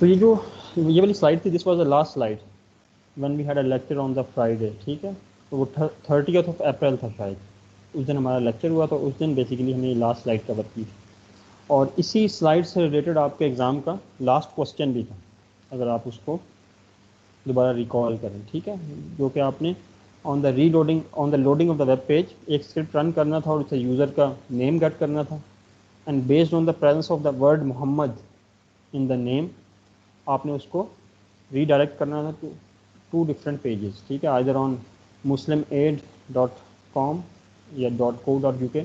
तो ये वाली स्लाइड थी, this was the last slide when we had a lecture on the Friday, ठीक है। तो वो 30th ऑफ अप्रैल था शायद, उस दिन हमारा लेक्चर हुआ, तो उस दिन बेसिकली हमने लास्ट स्लाइड कवर की थी। और इसी स्लाइड से रिलेटेड आपके एग्ज़ाम का लास्ट क्वेश्चन भी था, अगर आप उसको दोबारा रिकॉल करें, ठीक है। जो कि आपने on the loading of the web page एक स्क्रिप्ट रन करना था और उसे यूज़र का नेम गेट करना था, and based on the presence of the word Mohammed in the name आपने उसको रीडायरेक्ट करना था टू डिफरेंट पेजेस, ठीक है, आइदर ऑन muslimaid.com या .co.uk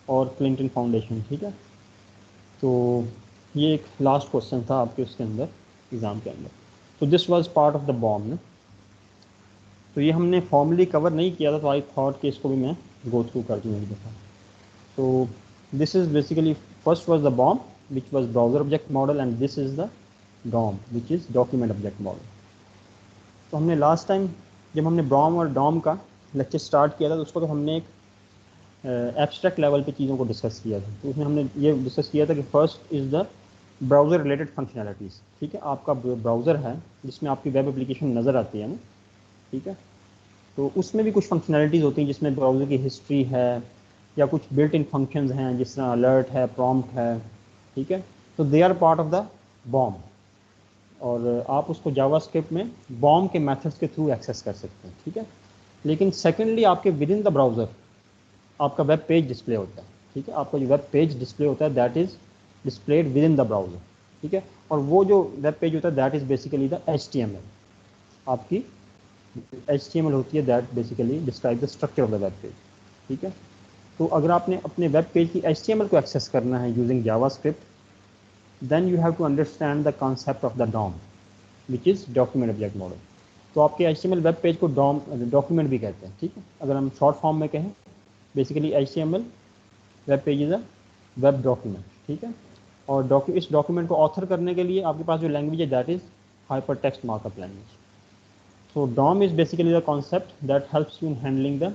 और क्लिंटन फाउंडेशन, ठीक है। तो ये एक लास्ट क्वेश्चन था आपके उसके अंदर एग्ज़ाम के अंदर। तो this was part of the bomb ना। तो ये हमने फॉर्मली कवर नहीं किया था, तो आई थॉट कि इसको भी मैं गो थ्रू कर दूँ एक दफ़ा। तो this is basically first was the BOM which was browser object model, and this is the DOM which is document object model. तो हमने लास्ट टाइम जब हमने ब्रॉम और डॉम का लेक्चर स्टार्ट किया था, तो उसको तो हमने एक एब्स्ट्रैक्ट लेवल पे चीज़ों को डिस्कस किया था। तो उसमें हमने ये डिस्कस किया था कि first is the browser related functionalities, ठीक है। आपका ब्राउज़र है जिसमें आपकी वेब एप्लीकेशन नज़र आती है ना, ठीक है। तो उसमें भी कुछ फंक्शनैलिटीज़ होती हैं जिसमें ब्राउज़र की हिस्ट्री है या कुछ बिल्ट इन फंक्शंस हैं, जिस तरह अलर्ट है, प्रॉम्प्ट है, ठीक है। तो they are part of the BOM, और आप उसको जावास्क्रिप्ट में बॉम के मेथड्स के थ्रू एक्सेस कर सकते हैं, ठीक है। लेकिन सेकेंडली आपके विद इन द ब्राउज़र आपका वेब पेज डिस्प्ले होता है, ठीक है। आपका जो वेब पेज डिस्प्ले होता है that is displayed within the browser, ठीक है। और वो जो वेब पेज होता है that is basically the HTML। आपकी HTML होती है that basically describe the structure of the web page, ठीक है। तो अगर आपने अपने वेब पेज की HTML को एक्सेस करना है using JavaScript, then you have to understand the concept of the DOM which is document object model. तो आपके HTML वेब पेज को डॉक्यूमेंट भी कहते हैं, ठीक है। अगर हम शॉर्ट फॉर्म में कहें, basically HTML web page is a web document, ठीक है। और इस डॉक्यूमेंट को ऑथर करने के लिए आपके पास जो लैंग्वेज है that is hyper text markup language. So DOM is basically the concept that helps you in handling the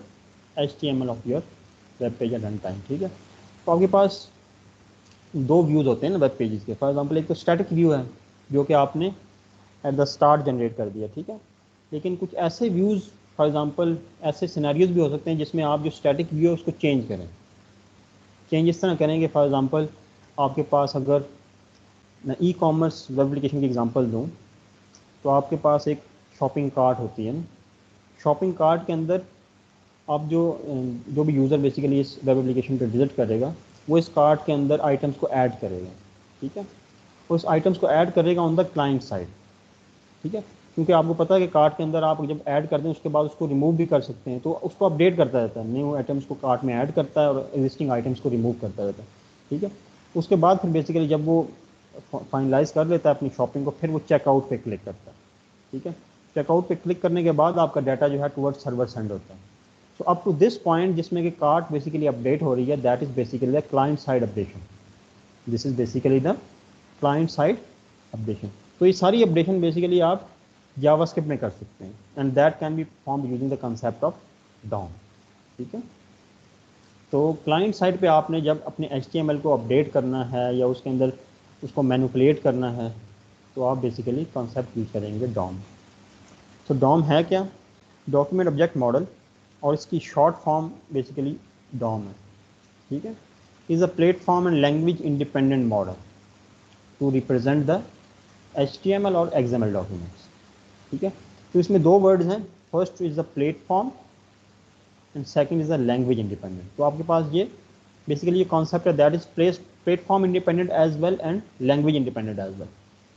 HTML of your web page at runtime, ठीक है। तो आपके पास दो व्यूज़ होते हैं ना वेब पेजेस के। फॉर एग्जांपल एक तो स्टैटिक व्यू है जो कि आपने एट द स्टार्ट जनरेट कर दिया, ठीक है। लेकिन कुछ ऐसे व्यूज़, फॉर एग्जांपल ऐसे सिनेरियोज भी हो सकते हैं जिसमें आप जो स्टैटिक व्यू है उसको चेंज करें। चेंज इस तरह करेंगे, फॉर एग्जांपल आपके पास, अगर मैं ई कॉमर्स वेब एप्लीकेशन की एग्जांपल दूं, तो आपके पास एक शॉपिंग कार्ट होती है ना। शॉपिंग कार्ट के अंदर आप जो भी यूज़र बेसिकली इस वेब एप्लीकेशन पर विजिट करेगा, वो इस कार्ट के अंदर आइटम्स को ऐड करेगा, ठीक है। उस आइटम्स को ऐड करेगा ऑन द क्लाइंट साइड, ठीक है। क्योंकि आपको पता है कि कार्ट के अंदर आप जब ऐड करते हैं उसके बाद उसको रिमूव भी कर सकते हैं, तो उसको अपडेट करता रहता है, न्यू आइटम्स को कार्ट में ऐड करता है और एग्जिस्टिंग आइटम्स को रिमूव करता रहता है, ठीक है। उसके बाद फिर बेसिकली जब वो फाइनलाइज कर लेता है अपनी शॉपिंग को, फिर वो चेकआउट पे क्लिक करता है, ठीक है। चेकआउट पे क्लिक करने के बाद आपका डाटा जो है टुवर्ड्स सर्वर सेंड होता है। So up to this point जिसमें कि कार्ट बेसिकली अपडेट हो रही है, that is basically the client side updation. This is basically the client side updation. तो ये सारी अपडेशन बेसिकली आप जावास्क्रिप्ट में कर सकते हैं, and that can be form using the concept of DOM, ठीक है। तो क्लाइंट साइड पे आपने जब अपने HTML को अपडेट करना है या उसके अंदर उसको मैनिपुलेट करना है, तो आप बेसिकली कॉन्सेप्ट यूज करेंगे डॉम। तो डॉम है क्या? डॉक्यूमेंट ऑब्जेक्ट मॉडल, और इसकी शॉर्ट फॉर्म बेसिकली डॉम है, ठीक है। Is a platform and language independent model to represent the HTML और XML डॉक्यूमेंट्स, ठीक है। तो इसमें दो वर्ड्स हैं, first is the platform and second is the language independent. तो आपके पास ये बेसिकली ये कॉन्सेप्ट है that is platform independent as well and language independent as well.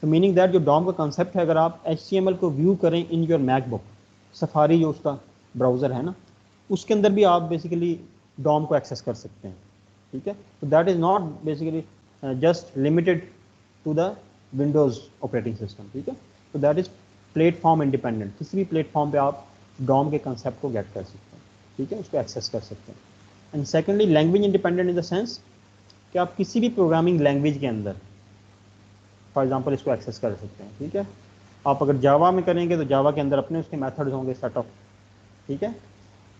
तो मीनिंग दैट जो डॉम का कॉन्सेप्ट है, अगर आप HTML को व्यू करें इन योर मैकबुक, सफारी जो उसका ब्राउज़र है ना, उसके अंदर भी आप बेसिकली डॉम को एक्सेस कर सकते हैं, ठीक है। तो that is not basically just limited to the Windows operating system, ठीक है। तो दैट इज़ प्लेटफॉर्म इंडिपेंडेंट, किसी भी प्लेटफॉर्म पे आप डॉम के कंसेप्ट को गेट कर सकते हैं, ठीक है, उसको एक्सेस कर सकते हैं। And secondly language independent in the sense कि आप किसी भी प्रोग्रामिंग लैंग्वेज के अंदर फॉर एग्जांपल इसको एक्सेस कर सकते हैं, ठीक है। आप अगर जावा में करेंगे तो जावा के अंदर अपने उसके मेथड्स होंगे सेट ऑफ, ठीक है।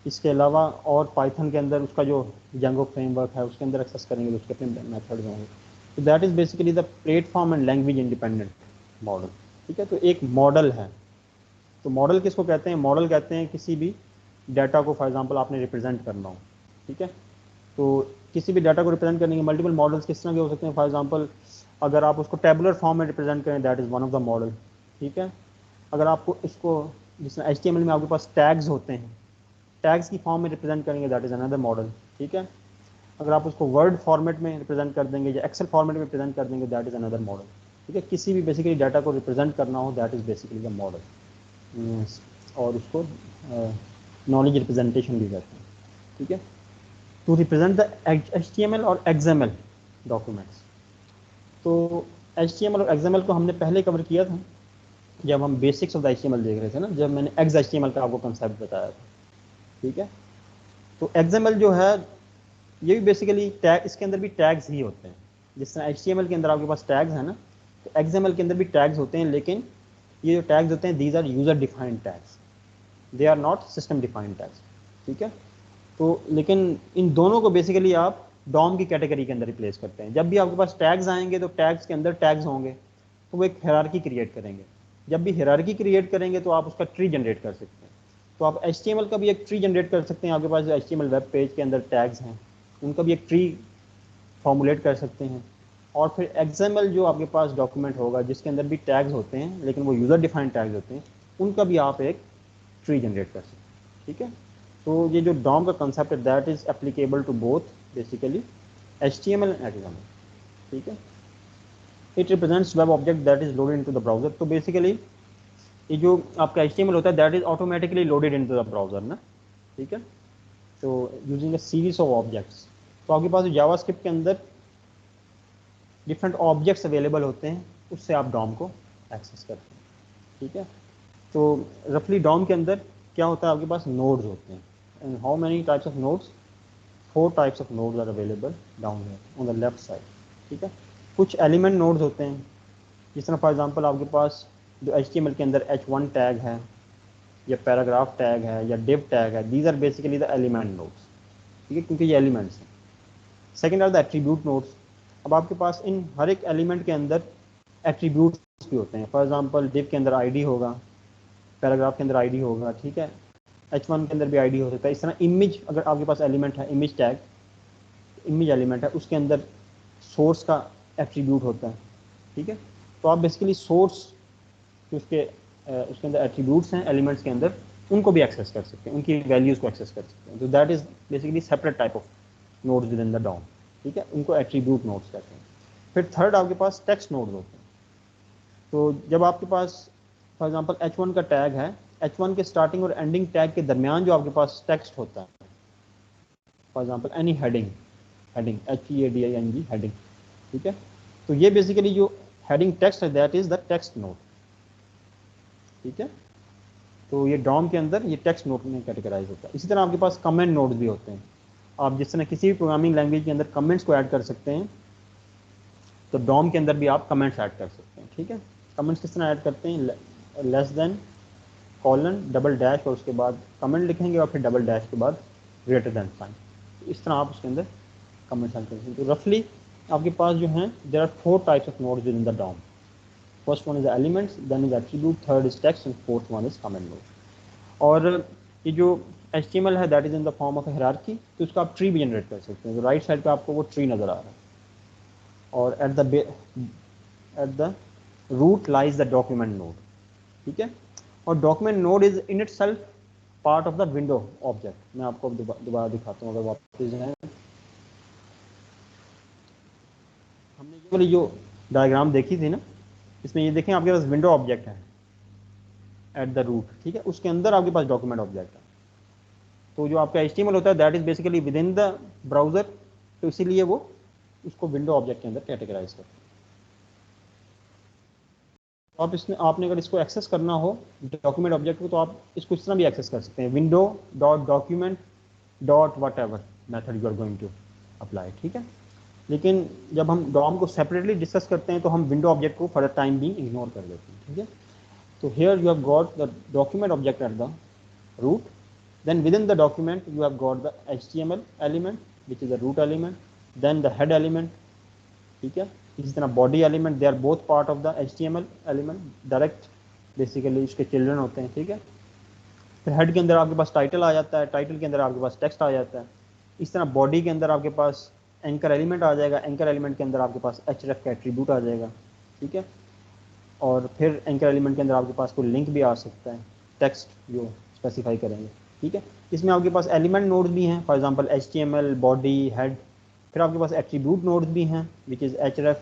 इसके अलावा और पाइथन के अंदर उसका जो जंगो फ्रेमवर्क है उसके अंदर एक्सेस करेंगे तो उसके अपने मेथड्स होंगे। तो that is basically the platform and language independent model, ठीक है। तो एक मॉडल है, तो मॉडल किसको कहते हैं? मॉडल कहते हैं किसी भी डाटा को, फॉर एग्जांपल आपने रिप्रेजेंट करना हो, ठीक है। तो किसी भी डाटा को रिप्रेजेंट करने के मल्टीपल मॉडल्स किस तरह के हो सकते हैं? फॉर एग्जांपल अगर आप उसको टेबुलर फॉर्म में रिप्रेजेंट करें, that is one of the model, ठीक है। अगर आपको इसको, जिसमें HTML में आपके पास टैग्स होते हैं, टैग्स की फॉर्म में रिप्रेजेंट करेंगे, दैट इज़ अनदर मॉडल, ठीक है। अगर आप उसको वर्ड फॉर्मेट में रिप्रेजेंट कर देंगे या एक्सेल फॉर्मेट में रिप्रेजेंट कर देंगे, दैट इज़ अनदर मॉडल, ठीक है। किसी भी बेसिकली डाटा को रिप्रेजेंट करना हो, that is basically the model, और उसको नॉलेज रिप्रेजेंटेशन भी कहते हैं, ठीक है। टू रिप्रेजेंट द HTML और XML डॉक्यूमेंट्स। तो HTML और XML को हमने पहले कवर किया था जब हम बेसिक्स ऑफ द HTML देख रहे थे ना, जब मैंने XHTML का आपको कंसेप्ट बताया था, ठीक है। तो XML जो है ये भी बेसिकली टैग, इसके अंदर भी टैग्स ही होते हैं। जिस तरह HTML के अंदर आपके पास टैग्स है ना, तो XML के अंदर भी टैग्स होते हैं, लेकिन ये जो टैग्स होते हैं, these are user defined tags, they are not system defined tags, ठीक है। तो लेकिन इन दोनों को बेसिकली आप डॉम की कैटेगरी के अंदर रिप्लेस करते हैं। जब भी आपके पास टैग्स आएंगे तो टैग्स के अंदर टैग्स होंगे, तो वो एक हायरार्की क्रिएट करेंगे। जब भी हायरार्की क्रिएट करेंगे तो आप उसका ट्री जनरेट कर सकते हैं। तो आप HTML का भी एक ट्री जनरेट कर सकते हैं। आपके पास जो HTML वेब पेज के अंदर टैग्स हैं, उनका भी एक ट्री फॉर्मुलेट कर सकते हैं। और फिर XML जो आपके पास डॉक्यूमेंट होगा जिसके अंदर भी टैग्स होते हैं, लेकिन वो यूज़र डिफाइंड टैग्स होते हैं, उनका भी आप एक ट्री जनरेट कर सकते हैं, ठीक है। तो ये जो डॉम का कंसेप्ट है, that is applicable to both basically HTML and XML, ठीक है। It represents web object that is loaded into the browser. तो बेसिकली ये जो आपका HTML होता है, that is automatically loaded into the browser ना, ठीक है। तो using a series of objects, तो आपके पास जावास्क्रिप्ट के अंदर डिफरेंट ऑब्जेक्ट्स अवेलेबल होते हैं, उससे आप डॉम को एक्सेस करते हैं, ठीक है। तो रफली डॉम के अंदर क्या होता है? आपके पास नोड्स होते हैं। And how many types of nodes? 4 types of nodes are available down here on the left side, ठीक है। कुछ एलिमेंट नोड्स होते हैं, जिस तरह फॉर एग्जांपल आपके पास जो HTML के अंदर H1 टैग है, या पैराग्राफ टैग है, या div टैग है, these are basically the element nodes, ठीक है, क्योंकि ये एलिमेंट्स हैं। Second are the attribute nodes. अब आपके पास इन हर एक एलिमेंट के अंदर एट्रीब्यूट्स भी होते हैं। फॉर एग्जांपल div के अंदर ID होगा, पैराग्राफ के अंदर ID होगा, ठीक है। H1 के अंदर भी ID हो सकता है। इस तरह इमेज, अगर आपके पास एलिमेंट है, इमेज टैग, इमेज एलिमेंट है, उसके अंदर सोर्स का एट्रीब्यूट होता है, ठीक है। तो आप बेसिकली सोर्स उसके अंदर एट्रीब्यूट्स हैं एलिमेंट्स के अंदर, उनको भी एक्सेस कर सकते हैं, उनकी वैल्यूज़ को एक्सेस कर सकते हैं। तो that is basically separate type of nodes within the DOM, ठीक है, उनको एट्रीब्यूट नोड्स कहते हैं। फिर थर्ड आपके पास टेक्स्ट नोड्स होते हैं। तो जब आपके पास फॉर एग्जांपल H1 का टैग है, H1 के स्टार्टिंग और एंडिंग टैग के दरमियान जो आपके पास टेक्स्ट होता है, for example any heading, heading HEADING heading, ठीक है। तो ये बेसिकली जो हेडिंग टेक्स्ट है, that is the text node, ठीक है। तो ये डॉम के अंदर ये टेक्स्ट नोड में कैटेगराइज होता है। इसी तरह आपके पास कमेंट नोड्स भी होते हैं। आप जिस तरह किसी भी प्रोग्रामिंग लैंग्वेज के अंदर कमेंट्स को ऐड कर सकते हैं, तो डॉम के अंदर भी आप कमेंट्स ऐड कर सकते हैं, ठीक है। कमेंट्स किस तरह ऐड करते हैं? Less than, colon, double dash, और उसके बाद कमेंट लिखेंगे, और फिर डबल डैश के बाद ग्रेटर देन साइन। इस तरह आप उसके अंदर कमेंट्स ऐड कर सकते हैं। तो रफली आपके पास जो हैं, there are 4 types of nodes within the DOM. First one is elements, then is attribute, third is text, and fourth one is comment node. और ये जो HTML है, that is in the form of hierarchy, तो उसका आप tree भी generate कर सकते हैं। तो राइट साइड पे आपको वो ट्री नजर आ रहा है, और at the root lies the document node, ठीक है। और document node is in itself part of the window object. मैं आपको दोबारा दिखाता हूँ, अगर वापस जाए, हमने ये वाली जो डायग्राम देखी थी ना, इसमें ये देखें आपके पास विंडो ऑब्जेक्ट है एट द रूट, ठीक है, उसके अंदर आपके पास डॉक्यूमेंट ऑब्जेक्ट है। तो जो आपका HTML होता है, that is basically with in the browser, तो इसीलिए वो उसको विंडो ऑब्जेक्ट के अंदर कैटेगराइज करते हैं। तो आप इसमें, आपने अगर इसको एक्सेस करना हो डॉक्यूमेंट ऑब्जेक्ट को, तो आप इसको इस तरह भी एक्सेस कर सकते हैं, window dot document dot whatever method you are going to apply, ठीक है। लेकिन जब हम डॉम को सेपरेटली डिस्कस करते हैं, तो हम विंडो ऑब्जेक्ट को फॉर द टाइम भी इग्नोर कर देते हैं, ठीक है। तो here you have got the document object at the root, then within the document you have got the HTML element which is the root element, then the head element, ठीक है। इसी तरह body element, they are both part of the HTML element, direct basically इसके children होते हैं, ठीक है। फिर हेड के अंदर आपके पास टाइटल आ जाता है, टाइटल के अंदर आपके पास टेक्स्ट आ जाता है। इस तरह बॉडी के अंदर आपके पास एंकर एलिमेंट आ जाएगा, एंकर एलिमेंट के अंदर आपके पास href का एट्रीब्यूट आ जाएगा, ठीक है। और फिर एंकर एलिमेंट के अंदर आपके पास कोई लिंक भी आ सकता है, टेक्स्ट जो स्पेसिफाई करेंगे, ठीक है। इसमें आपके पास एलिमेंट नोड्स भी हैं, for example HTML, body, head. फिर आपके पास एट्रीब्यूट नोड्स भी हैं विच इज़ href,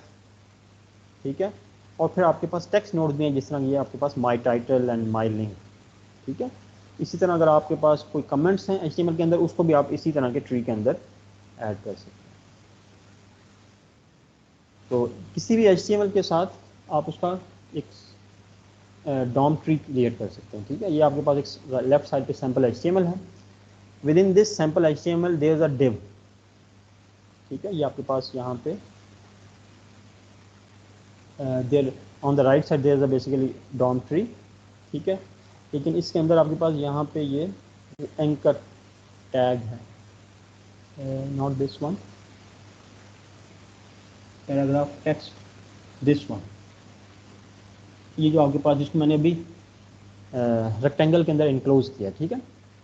ठीक है। और फिर आपके पास टेक्स्ट नोड्स भी हैं, जिस तरह ये आपके पास माई टाइटल एंड माई लिंक, ठीक है। इसी तरह अगर आपके पास कोई कमेंट्स हैं HTML के अंदर, उसको भी आप इसी तरह के ट्री के अंदर ऐड कर सकते हैं। तो किसी भी HTML के साथ आप उसका एक डॉम ट्री क्रिएट कर सकते हैं, ठीक है। ये आपके पास एक लेफ्ट साइड पे सैम्पल HTML है। Within this sample HTML there is a div, ठीक है। ये आपके पास यहाँ पे there on the right side there is a basically DOM tree, ठीक है। लेकिन इसके अंदर आपके पास यहाँ पे ये एंकर टैग है, not this one, paragraph text, this one, ये जो आपके पास जिसको मैंने अभी रेक्टेंगल के अंदर इनक्लोज किया, ठीक है।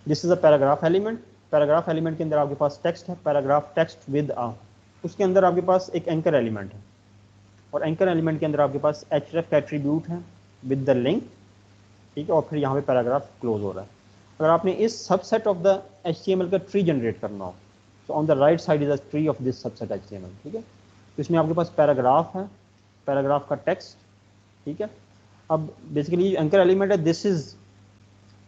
This is a paragraph element. Paragraph element के अंदर आपके पास टेक्स्ट है, पैराग्राफ टेक्स्ट विद आ, उसके अंदर आपके पास एक एंकर एलिमेंट है, और एंकर एलिमेंट के अंदर आपके पास href का एट्रीब्यूट है विद द लिंक, ठीक है। और फिर यहाँ पे पैराग्राफ क्लोज हो रहा है। अगर आपने इस सबसेट ऑफ द HTML का ट्री जनरेट करना हो, तो on the right side is a tree of this subset HTML, ठीक है। तो इसमें आपके पास पैराग्राफ है, पैराग्राफ का टेक्स्ट, ठीक है। अब बेसिकली एंकर एलिमेंट है, this is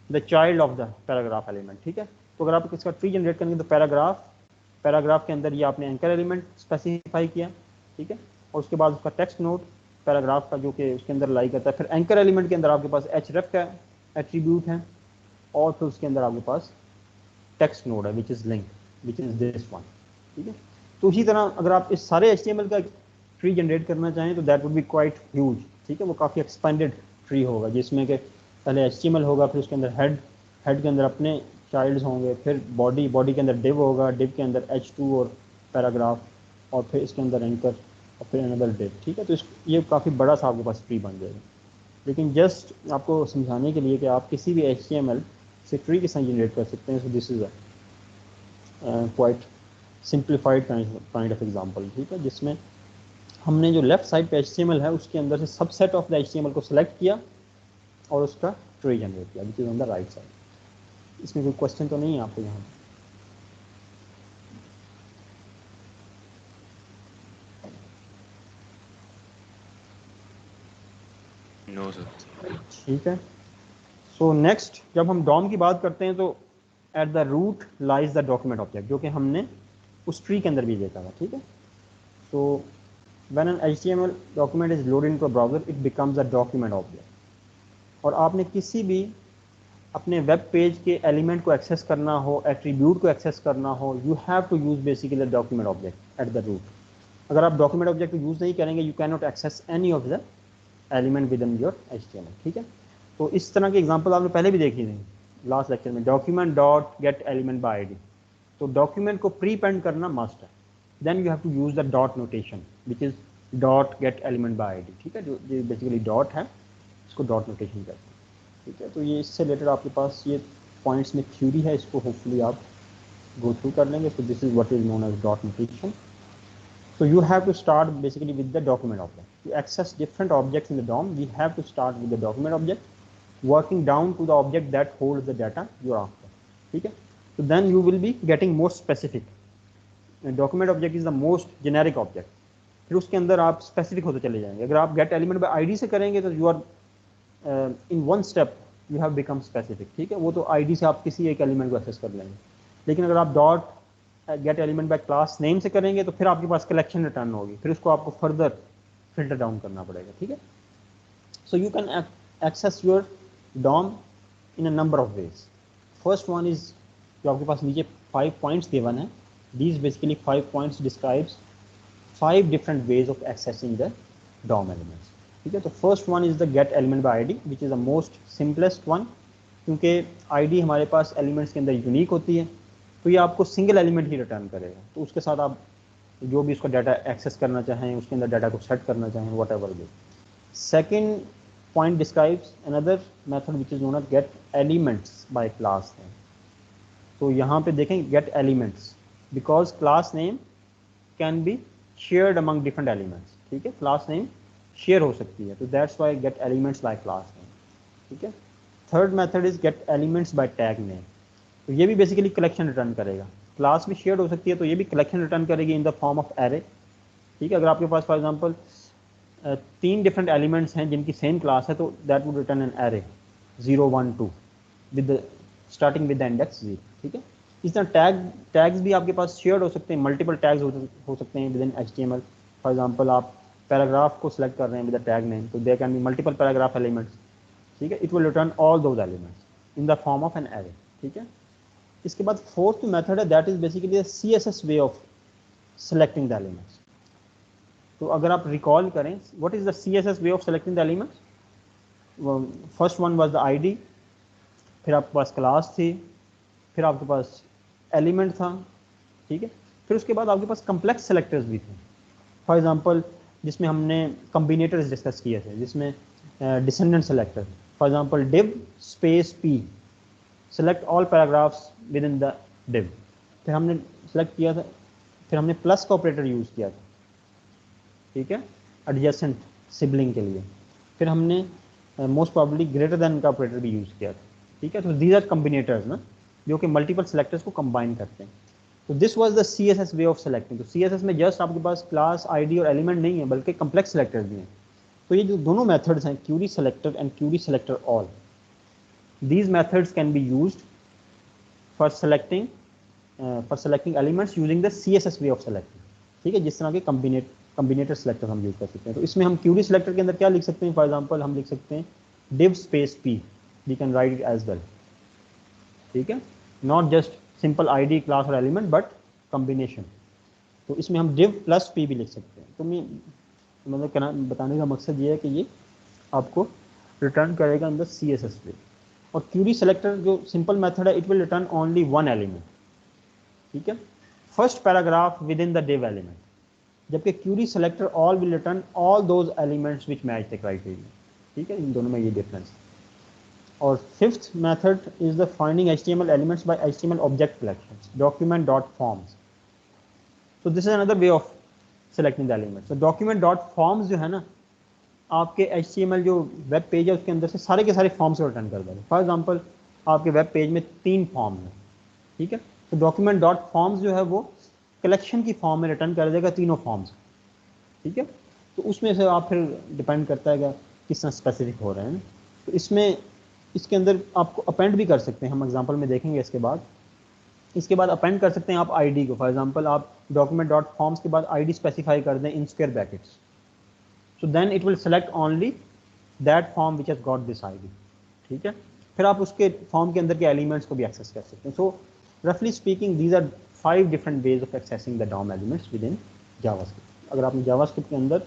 the child of the paragraph element, ठीक है। तो अगर आप इसका ट्री जनरेट करेंगे तो पैराग्राफ के अंदर ये आपने एंकर एलिमेंट स्पेसिफाई किया, ठीक है। और उसके बाद उसका टेक्स्ट नोड पैराग्राफ का जो कि उसके अंदर लाई करता है। फिर एंकर एलिमेंट के अंदर आपके पास href का एट्रीब्यूट है, और फिर उसके अंदर आपके पास टेक्स्ट नोड है which is link, which is this one, ठीक है। तो इसी तरह अगर आप इस सारे HTML का ट्री जनरेट करना चाहें तो that would B quite huge, ठीक है। वो काफ़ी एक्सपेंडेड ट्री होगा, जिसमें कि पहले HTML होगा, फिर उसके अंदर हेड के अंदर अपने चाइल्ड्स होंगे, फिर बॉडी के अंदर div होगा, div के अंदर h2 और पैराग्राफ, और फिर इसके अंदर एंकर, और फिर अनदर div, ठीक है। तो ये काफ़ी बड़ा सा आपके पास ट्री बन जाएगा। लेकिन जस्ट आपको समझाने के लिए कि आप किसी भी HTML से ट्री के साथ जनरेट कर सकते हैं, so this is a quite simplified kind of example, ठीक है। जिसमें हमने जो लेफ्ट साइड पे HTML है उसके अंदर से सबसेट ऑफ द HTML को सिलेक्ट किया और उसका ट्री जनरेट किया which is on the right side. इसमें कोई क्वेश्चन तो नहीं है आपको यहाँ? No sir. ठीक है। सो नेक्स्ट जब हम डॉम की बात करते हैं तो at the root lies the document object, जो कि हमने उस ट्री के अंदर भी देखा था, ठीक है। So when an HTML document is loaded into a browser it becomes a document object. और आपने किसी भी अपने वेब पेज के एलिमेंट को एक्सेस करना हो, एट्रीब्यूट को एक्सेस करना हो, you have to use basically document object at the root. अगर आप डॉक्यूमेंट ऑब्जेक्ट को यूज़ नहीं करेंगे you can not access any of the element within your HTML, ठीक है। तो इस तरह की एग्जांपल आपने पहले भी देखी थी लास्ट लेक्चर में, document dot get element by ID। तो डॉक्यूमेंट को प्री पेंड करना मस्ट है, then you have to use the dot notation which is dot get element by ID, ठीक है। जो बेसिकली डॉट है इसको डॉट नोटेशन कहते हैं, ठीक है। तो ये इससे रिलेटेड आपके पास ये पॉइंट्स में थ्योरी है, इसको होपफुली आप गो थ्रू कर लेंगे। तो this is what is known as dot notation. So you have to start basically with the document object. To access different objects in the DOM, we have to start with the document object, working down to the object that holds the data you're after. ठीक है? So then you will be getting more specific. And document object is the most generic object. फिर उसके अंदर आप specific होते चले जाएंगे। अगर आप get element by ID से करेंगे तो you are in one step you have become specific, ठीक है। वो तो ID से आप किसी एक एलिमेंट को एक्सेस कर लेंगे। लेकिन अगर आप dot get element bye class name से करेंगे तो फिर आपके पास कलेक्शन रिटर्न होगी, फिर उसको आपको फर्दर फिल्टर डाउन करना पड़ेगा, ठीक है। So you can access your DOM in a number of ways. First one is जो आपके पास नीचे 5 पॉइंट्स गिवन है, these basically 5 points describes 5 different ways of accessing the DOM elements, ठीक है। तो first one is the get element by ID which is the most simplest one, क्योंकि ID हमारे पास एलिमेंट्स के अंदर यूनिक होती है, तो ये आपको सिंगल एलिमेंट ही रिटर्न करेगा। तो उसके साथ आप जो भी उसका डाटा एक्सेस करना चाहें, उसके अंदर डाटा को सेट करना चाहें, whatever way. Second point describes another method which is known as get elements by class name. तो यहाँ पे देखें get elements, because class name can be shared among different elements, ठीक है, क्लास नेम शेयर हो सकती है, तो that's why get elements by class name, ठीक है। Third method is get elements by tag name. तो ये भी बेसिकली कलेक्शन रिटर्न करेगा, क्लास भी शेयर्ड हो सकती है तो ये भी कलेक्शन रिटर्न करेगी इन द फॉर्म ऑफ एरे, ठीक है। अगर आपके पास फॉर एग्जांपल 3 डिफरेंट एलिमेंट्स हैं जिनकी सेम क्लास है, तो that would return an array 0 1 2 with starting with the index 0, ठीक है। इस तरह टैग्स भी आपके पास शेयर्ड हो सकते हैं, मल्टीपल टैग्स हो सकते हैं within HTML। For example आप पैराग्राफ को सिलेक्ट कर रहे हैं विद द टैग नेम, तो there can be multiple paragraph elements, ठीक है। It will return all those elements in the form of an array, ठीक है। इसके बाद फोर्थ मेथड है, that is basically CSS way of selecting the elements. तो अगर आप रिकॉल करें, what is the CSS way of selecting the elements? First one was the ID, फिर आपके पास क्लास थी, फिर आपके पास एलिमेंट था, ठीक है। फिर उसके बाद आपके पास कम्प्लेक्स सेलेक्टर्स भी थे, फॉर एग्जांपल जिसमें हमने कम्बिनेटर्स डिस्कस किए थे, जिसमें descendant selector, for example div space p select all paragraphs with in the div। फिर हमने सेलेक्ट किया था, फिर हमने प्लस का ऑपरेटर यूज़ किया था, ठीक है, एडजेसेंट सिबलिंग के लिए। फिर हमने मोस्ट प्रॉब्ली ग्रेटर देन का ऑपरेटर भी यूज़ किया था, ठीक है। तो दीज आर कम्बिनेटर्स ना, जो कि मल्टीपल सेलेक्टर्स को कंबाइन करते हैं। तो this was the CSS way of selecting. तो CSS में जस्ट आपके पास क्लास, ID और एलिमेंट नहीं है, बल्कि कम्प्लेक्स सेलेक्टर्स भी हैं। तो ये जो दोनों मेथड्स हैं, query selector and query selector all, these methods can be used for selecting elements using the CSS way of selecting, ठीक है। जिस तरह के कम्बिनेटर सेलेक्टर हम यूज कर सकते हैं। तो इसमें हम क्यूरी सेलेक्टर के अंदर क्या लिख सकते हैं? फॉर एग्जांपल हम लिख सकते हैं div space p, we can write it as well, ठीक है, not just simple ID class और एलिमेंट बट कम्बिनेशन। तो इसमें हम div प्लस p भी लिख सकते हैं। तो मतलब बताने का मकसद ये है कि ये आपको रिटर्न करेगा इन द CSS वे। और क्यूरी सेलेक्टर जो सिंपल मेथड है, it will return only one element, ठीक है, first paragraph within the div element, जबकि query selector all will return all those elements which match the criteria, ठीक है। इन दोनों में ये डिफरेंस। और fifth method is the finding HTML elements by HTML object collection document dot forms. तो this is another way of selecting the elements. तो document dot forms जो है ना, आपके HTML जो वेब पेज है उसके अंदर से सारे के सारे फॉर्म्स को रिटर्न कर देंगे। फॉर एग्जांपल आपके वेब पेज में 3 फॉर्म हैं, ठीक है। तो डॉक्यूमेंट डॉट फॉर्म्स जो है वो कलेक्शन की फॉर्म में रिटर्न कर देगा तीनों फॉर्म्स, ठीक है। तो उसमें से आप फिर डिपेंड करता है कि किस तरह स्पेसिफिक हो रहे हैं। तो इसमें इसके अंदर आपको अपेंड भी कर सकते हैं, हम एग्जांपल में देखेंगे। इसके बाद अपेंड कर सकते हैं आप ID को। फॉर एग्जांपल आप डॉक्यूमेंट डॉट फॉर्म्स के बाद ID स्पेसिफाई कर दें in square brackets, so then it will select only that form which has got this ID, ठीक है। फिर आप उसके फॉर्म के अंदर के एलिमेंट्स को भी एक्सेस कर सकते हैं। सो रफली speaking these are 5 different ways of accessing the DOM elements within JavaScript. अगर आपने जावास्क्रिप्ट के अंदर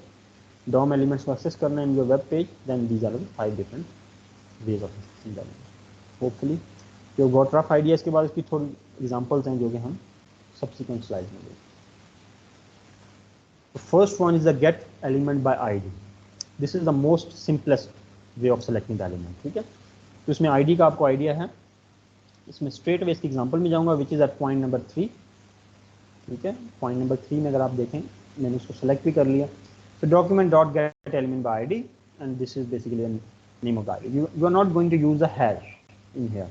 DOM एलिमेंट्स को एक्सेस करना है in your web page, then these are 5 different ways of accessing the elements. Hopefully you got rough idea. इसके बाद इसकी थोड़ी एग्जांपल्स हैं जो कि हम सब्सिक्वेंट स्लाइड में देखेंगे। The first one is the get element by ID. This is the most simplest way of selecting the element, ठीक है। तो इसमें ID का आपको आइडिया है। इसमें स्ट्रेट वे इसकी एग्जांपल में जाऊंगा which is at point number 3, ठीक है। पॉइंट नंबर 3 में अगर आप देखें, मैंने उसको सेलेक्ट भी कर लिया। तो document dot get element by ID and this is basically name of the ID। You are not going to use the hash in here,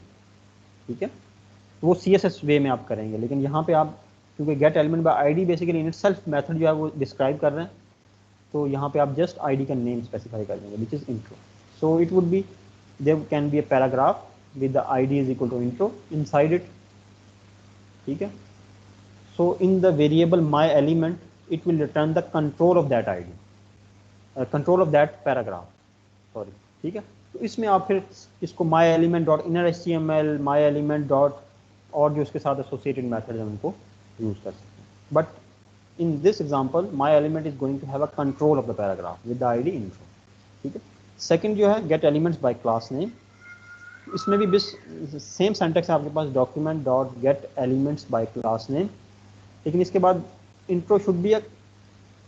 ठीक है। तो वो CSS वे में आप करेंगे, लेकिन यहाँ पे आप क्योंकि gate element by ID basically in itself method जो है वो डिस्क्राइब कर रहे हैं, तो यहाँ पे आप जस्ट ID का नेम स्पेसिफाई कर देंगे which is intro. So it would be there can be a paragraph with the ID is equal to intro inside it, ठीक है। So in the variable my element it will return the control of that ID, control of that paragraph, sorry, ठीक है। तो इसमें आप फिर इसको my element dot inner HTML, my element dot और जो उसके साथ एसोसिएटेड मेथड है उनको यूज कर सकते हैं। But in this example my element is going to have a control of the paragraph with the ID intro, ठीक है। सेकंड जो है get elements by class name, इसमें भी सेम सिंटैक्स है आपके पास, document dot get elements by class name, लेकिन इसके बाद intro should be a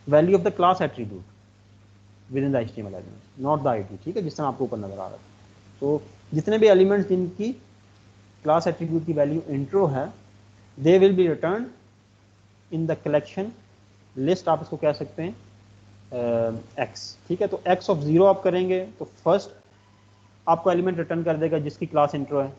value of the class attribute within the HTML element, not the ID, ठीक है, जिस तरह आपको ऊपर नजर आ रहा है। तो जितने भी एलिमेंट्स जिनकी क्लास एट्रीब्यूट की वैल्यू इंट्रो है, they will be return in the collection list, आप इसको कह सकते हैं एक्स, ठीक है। तो एक्स ऑफ 0 आप करेंगे तो फर्स्ट आपको एलिमेंट रिटर्न कर देगा जिसकी क्लास इंट्रो है।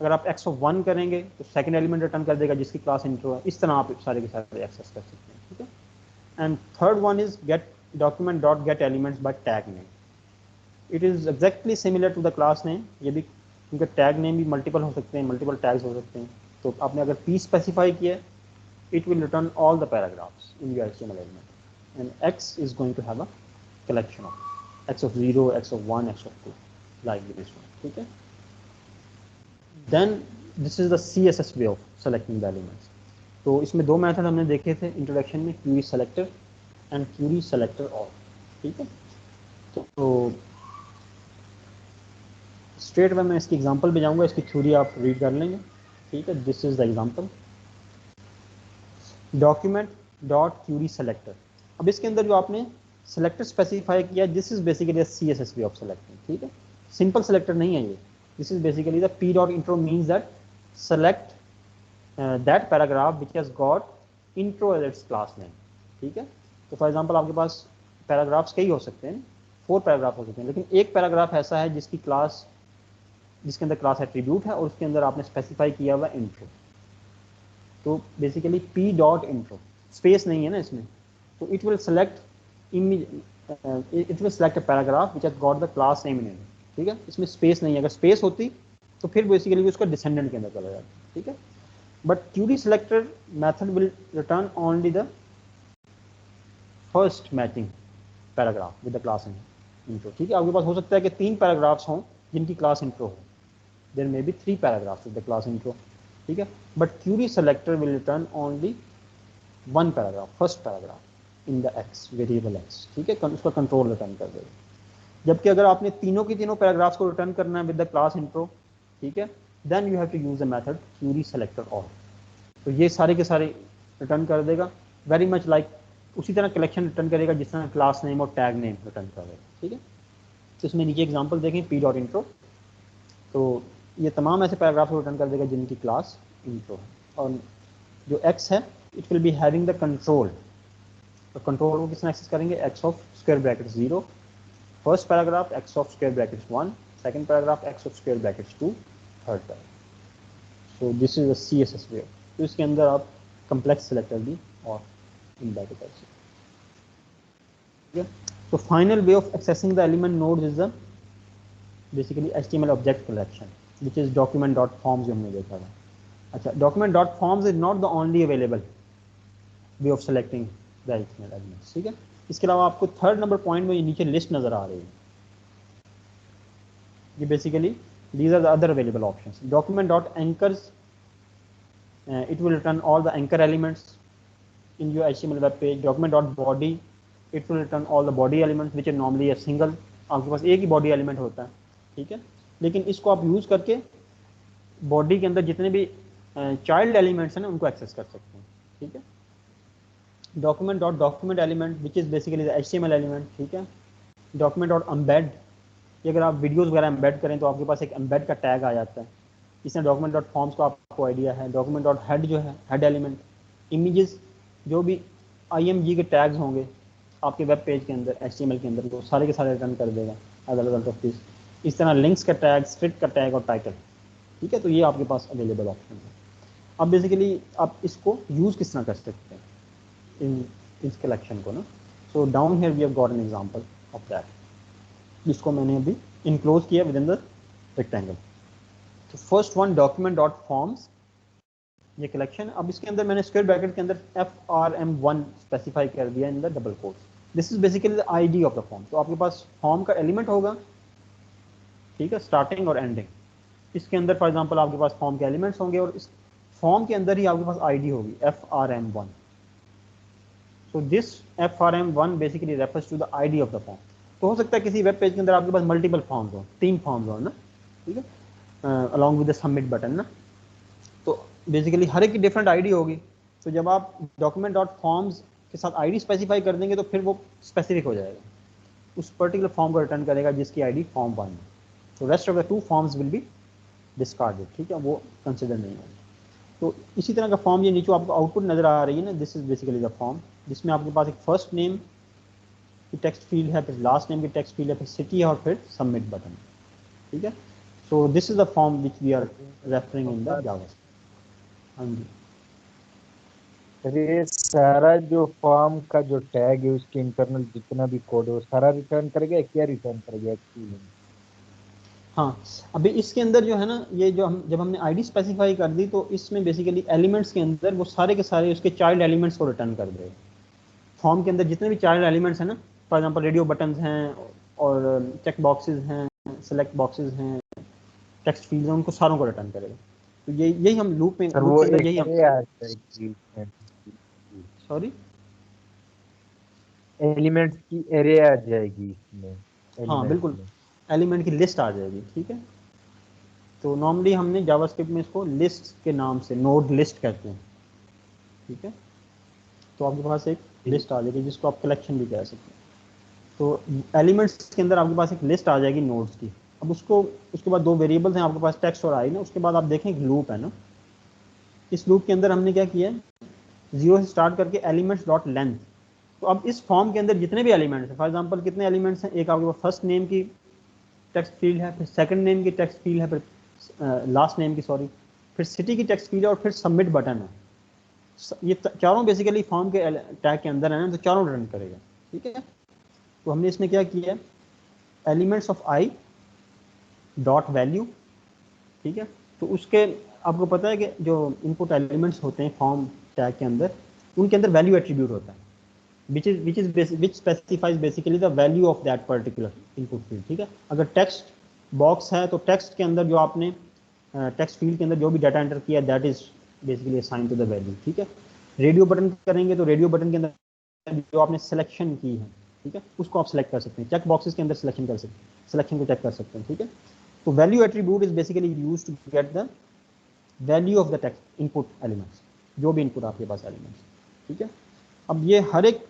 अगर आप एक्स ऑफ 1 करेंगे तो सेकंड एलिमेंट रिटर्न कर देगा जिसकी क्लास इंट्रो है। इस तरह आप सारे के सारे एक्सेस कर सकते हैं, ठीक है। And third one is get document dot get elements by tag name. It is exactly similar to the class name, ये भी क्योंकि टैग नेम भी मल्टीपल हो सकते हैं, मल्टीपल टैग्स हो सकते हैं। तो आपने अगर p स्पेसिफाई किया, it will return all the paragraphs in your HTML element, and x is going to have a collection of x of 0, x of 1, x of 2, like this one, ठीक है। Then this is the CSS way of selecting the elements. तो इसमें दो method हमने देखे थे introduction में, query selector and query selector all, ठीक है। तो स्ट्रेट वे मैं इसकी एग्जांपल भी जाऊंगा, इसकी थ्योरी आप रीड कर लेंगे, ठीक है। This is the example, document dot query selector. अब इसके अंदर जो आपने सेलेक्टर स्पेसिफाई किया, this is basically CSS way of selecting, ठीक है। सिंपल सेलेक्टर नहीं है ये, this is basically the p dot intro means that select that paragraph which has got intro as its class name, ठीक है। तो for example आपके पास paragraphs कई हो सकते हैं, 4 पैराग्राफ हो सकते हैं, लेकिन एक पैराग्राफ ऐसा है जिसकी क्लास, जिसके अंदर क्लास एट्रीब्यूट है और उसके अंदर आपने स्पेसिफाई किया हुआ इंट्रो। तो basically p dot intro, space नहीं है ना इसमें, तो it will select a paragraph which has got the class name in it, ठीक है। इसमें स्पेस नहीं है, अगर स्पेस होती तो फिर बेसिकली उसका डिसेंडेंट के अंदर चला जाता, ठीक है। But query selector method will return only the first matching paragraph with the class intro, ठीक है। आपके पास हो सकता है कि 3 पैराग्राफ्स हों जिनकी क्लास इंट्रो हो, there may be 3 paragraphs with the class intro, ठीक है। But query selector will return only 1 paragraph, first paragraph in the x variable x, ठीक है, उसका कंट्रोल रिटर्न कर देगा। जबकि अगर आपने तीनों की तीनों पैराग्राफ्स को रिटर्न करना है विद द क्लास इंट्रो, ठीक है, then you have to use the method query selector all. तो ये सारे के सारे रिटर्न कर देगा, वेरी मच लाइक उसी तरह कलेक्शन रिटर्न करेगा जिस तरह क्लास नेम और टैग नेम रिटर्न करेगा, ठीक है। तो इसमें नीचे एग्जांपल देखें, p डॉट इंट्रो, तो ये तमाम ऐसे पैराग्राफ को रिटर्न कर देगा जिनकी क्लास इंट्रो है। और जो x है, it will be having the control, तो कंट्रोल को किसने एक्सेस करेंगे, x of square brackets 0 first paragraph, x of square brackets 1 second paragraph, x of square brackets 2 third paragraph. So this is the CSS वे। तो इसके अंदर आप complex selector भी और embedded also. Yeah. So final way of accessing the element nodes is the basically HTML object collection, which is document.forms जो हमने देखा था। अच्छा, document.forms is not the only available way of selecting the HTML elements, ठीक है। इसके अलावा आपको थर्ड नंबर पॉइंट में नीचे लिस्ट नजर आ रही है, ये basically these are the other available options. Document.anchors, it will return all the anchor elements in your HTML web page. Document.body, it will return all the body elements which are normally a single, आपके पास एक ही body element होता है, ठीक है। लेकिन इसको आप यूज करके बॉडी के अंदर जितने भी चाइल्ड एलिमेंट्स हैं ना उनको एक्सेस कर सकते हैं, ठीक है। Document.document element which is basically the HTML element, ठीक है। Document.embed, ये अगर आप वीडियोस वगैरह एम्बेड करें तो आपके पास एक एम्बेड का टैग आ जाता है। इसमें document.forms का आपको आइडिया है। Document.head जो है हेड एलिमेंट, इमेजेस जो भी IMG के टैग्स होंगे आपके वेब पेज के अंदर HTML के अंदर, वो सारे के सारे रिटर्न कर देगा as a result of this. इस तरह लिंक्स का टैग, स्ट्रिट का टैग और टाइटल, ठीक है। तो ये आपके पास अवेलेबल ऑप्शन है। अब बेसिकली आप इसको यूज़ किस तरह कर सकते हैं इन इस कलेक्शन को ना। So down here we have got an example of that, जिसको मैंने अभी इनक्लोज किया विद इन द रेक्टेंगल। तो फर्स्ट वन document.forms, ये कलेक्शन। अब इसके अंदर मैंने स्क्वायर ब्रैकेट के अंदर FRM1 स्पेसिफाई कर दिया in the double quotes. This is basically the ID of the form. तो आपके पास फॉर्म का एलिमेंट होगा, ठीक है, स्टार्टिंग और एंडिंग। इसके अंदर फॉर एग्जांपल आपके पास फॉर्म के एलिमेंट्स होंगे और इस फॉर्म के अंदर ही आपके पास आईडी होगी FRM1। So this FRM1 basically refers to the ID of the form. तो हो सकता है किसी वेब पेज के अंदर आपके पास मल्टीपल फॉर्म्स हो, 3 फॉर्म्स हो ना, ठीक है, along with the submit button ना। तो बेसिकली हर एक की डिफरेंट आईडी होगी। तो जब आप डॉक्यूमेंट डॉट फॉर्म्स के साथ आईडी स्पेसिफाई कर देंगे तो फिर वो स्पेसिफिक हो जाएगा, उस पर्टिकुलर फॉर्म को रिटर्न करेगा जिसकी आईडी फॉर्म 1 है। तो rest of the 2 forms will be discarded, ठीक है, वो कंसिडर नहीं होगा। तो इसी तरह का फॉर्म ये नीचे आपको आउटपुट नजर आ रही है ना, this is basically the form, जिसमें आपके पास एक फर्स्ट नेम की टेक्स्ट फील्ड है, फिर लास्ट नेम की टेक्स्ट फील्ड है, फिर सिटी है और फिर सबमिट बटन, ठीक है। So this is the form which we are referring in the Java. हाँ जी, ये सारा जो फॉर्म का जो टैग है उसके इंटरनल जितना भी कोड है वो सारा रिटर्न करेगा, क्या रिटर्न करेगा एक्चुअली? हाँ अभी इसके अंदर जो है ना, ये जो हम जब हमने आईडी स्पेसिफाई कर दी तो इसमें बेसिकली एलिमेंट्स के अंदर वो सारे के सारे उसके चाइल्ड एलिमेंट्स को रिटर्न कर देगा। फॉर्म के अंदर जितने भी चाइल्ड एलिमेंट्स हैं ना, फॉर एग्जांपल रेडियो बटन्स हैं और चेक बॉक्सेस हैं, सेलेक्ट बॉक्सेस हैं, टेक्स्ट फील्ड्स हैं, उनको सारों को रिटर्न करेगा। तो यही हम लूप सर के वो अंदर एक यही हम, array आ जाएगी इसमें, सॉरी, एलिमेंट्स की एरे आ जाएगी इसमें, हाँ एलिमेंट्स बिल्कुल, में। एलिमेंट की लिस्ट आ जाएगी, ठीक है। तो नॉर्मली हमने जावास्क्रिप्ट में इसको लिस्ट के नाम से, नोड लिस्ट कहते हैं, ठीक है। तो आपके पास एक लिस्ट आ जाएगी जिसको आप कलेक्शन भी कह सकते हैं। तो एलिमेंट्स के अंदर आपके पास एक लिस्ट आ जाएगी नोड्स की। अब उसको, उसके बाद 2 वेरिएबल्स हैं आपके पास, टेक्स्ट और आई ना, उसके बाद आप देखें एक लूप है ना, इस लूप के अंदर हमने क्या किया है, 0 से स्टार्ट करके एलिमेंट्स डॉट लेंथ। तो अब इस फॉर्म के अंदर जितने भी एलिमेंट्स हैं, फॉर एग्जांपल कितने एलिमेंट्स हैं, एक आपके पास फर्स्ट नेम की टेक्स्ट फील्ड है, फिर सेकंड नेम की टेक्स्ट फील्ड है, फिर लास्ट नेम की, सॉरी, फिर सिटी की टेक्स्ट फील्ड है और फिर सबमिट बटन है। ये चारों बेसिकली फॉर्म के टैग के अंदर है ना, तो चारों रन करेगा, ठीक है। तो हमने इसमें क्या किया है, elements of I dot value, ठीक है। तो उसके, आपको पता है कि जो इनपुट एलिमेंट्स होते हैं फॉर्म टैग के अंदर, उनके अंदर वैल्यू एट्रीब्यूट होता है, which specifies basically the value of that particular input field, ठीक है। अगर टेक्स्ट बॉक्स है तो टेक्स्ट के अंदर जो आपने टेक्स्ट फील्ड के अंदर जो भी डाटा एंटर किया that is basically assign to the value, ठीक है। रेडियो बटन करेंगे तो रेडियो बटन के अंदर जो आपने सिलेक्शन की है, ठीक है, उसको आप सेलेक्ट कर सकते हैं। चेक बॉक्सेस के अंदर सिलेक्शन कर सकते हैं, सिलेक्शन को चेक कर सकते हैं, ठीक है। तो value attribute is basically use to get the value of the text input elements, जो भी इनपुट आपके पास एलिमेंट्स, ठीक है। अब ये हर एक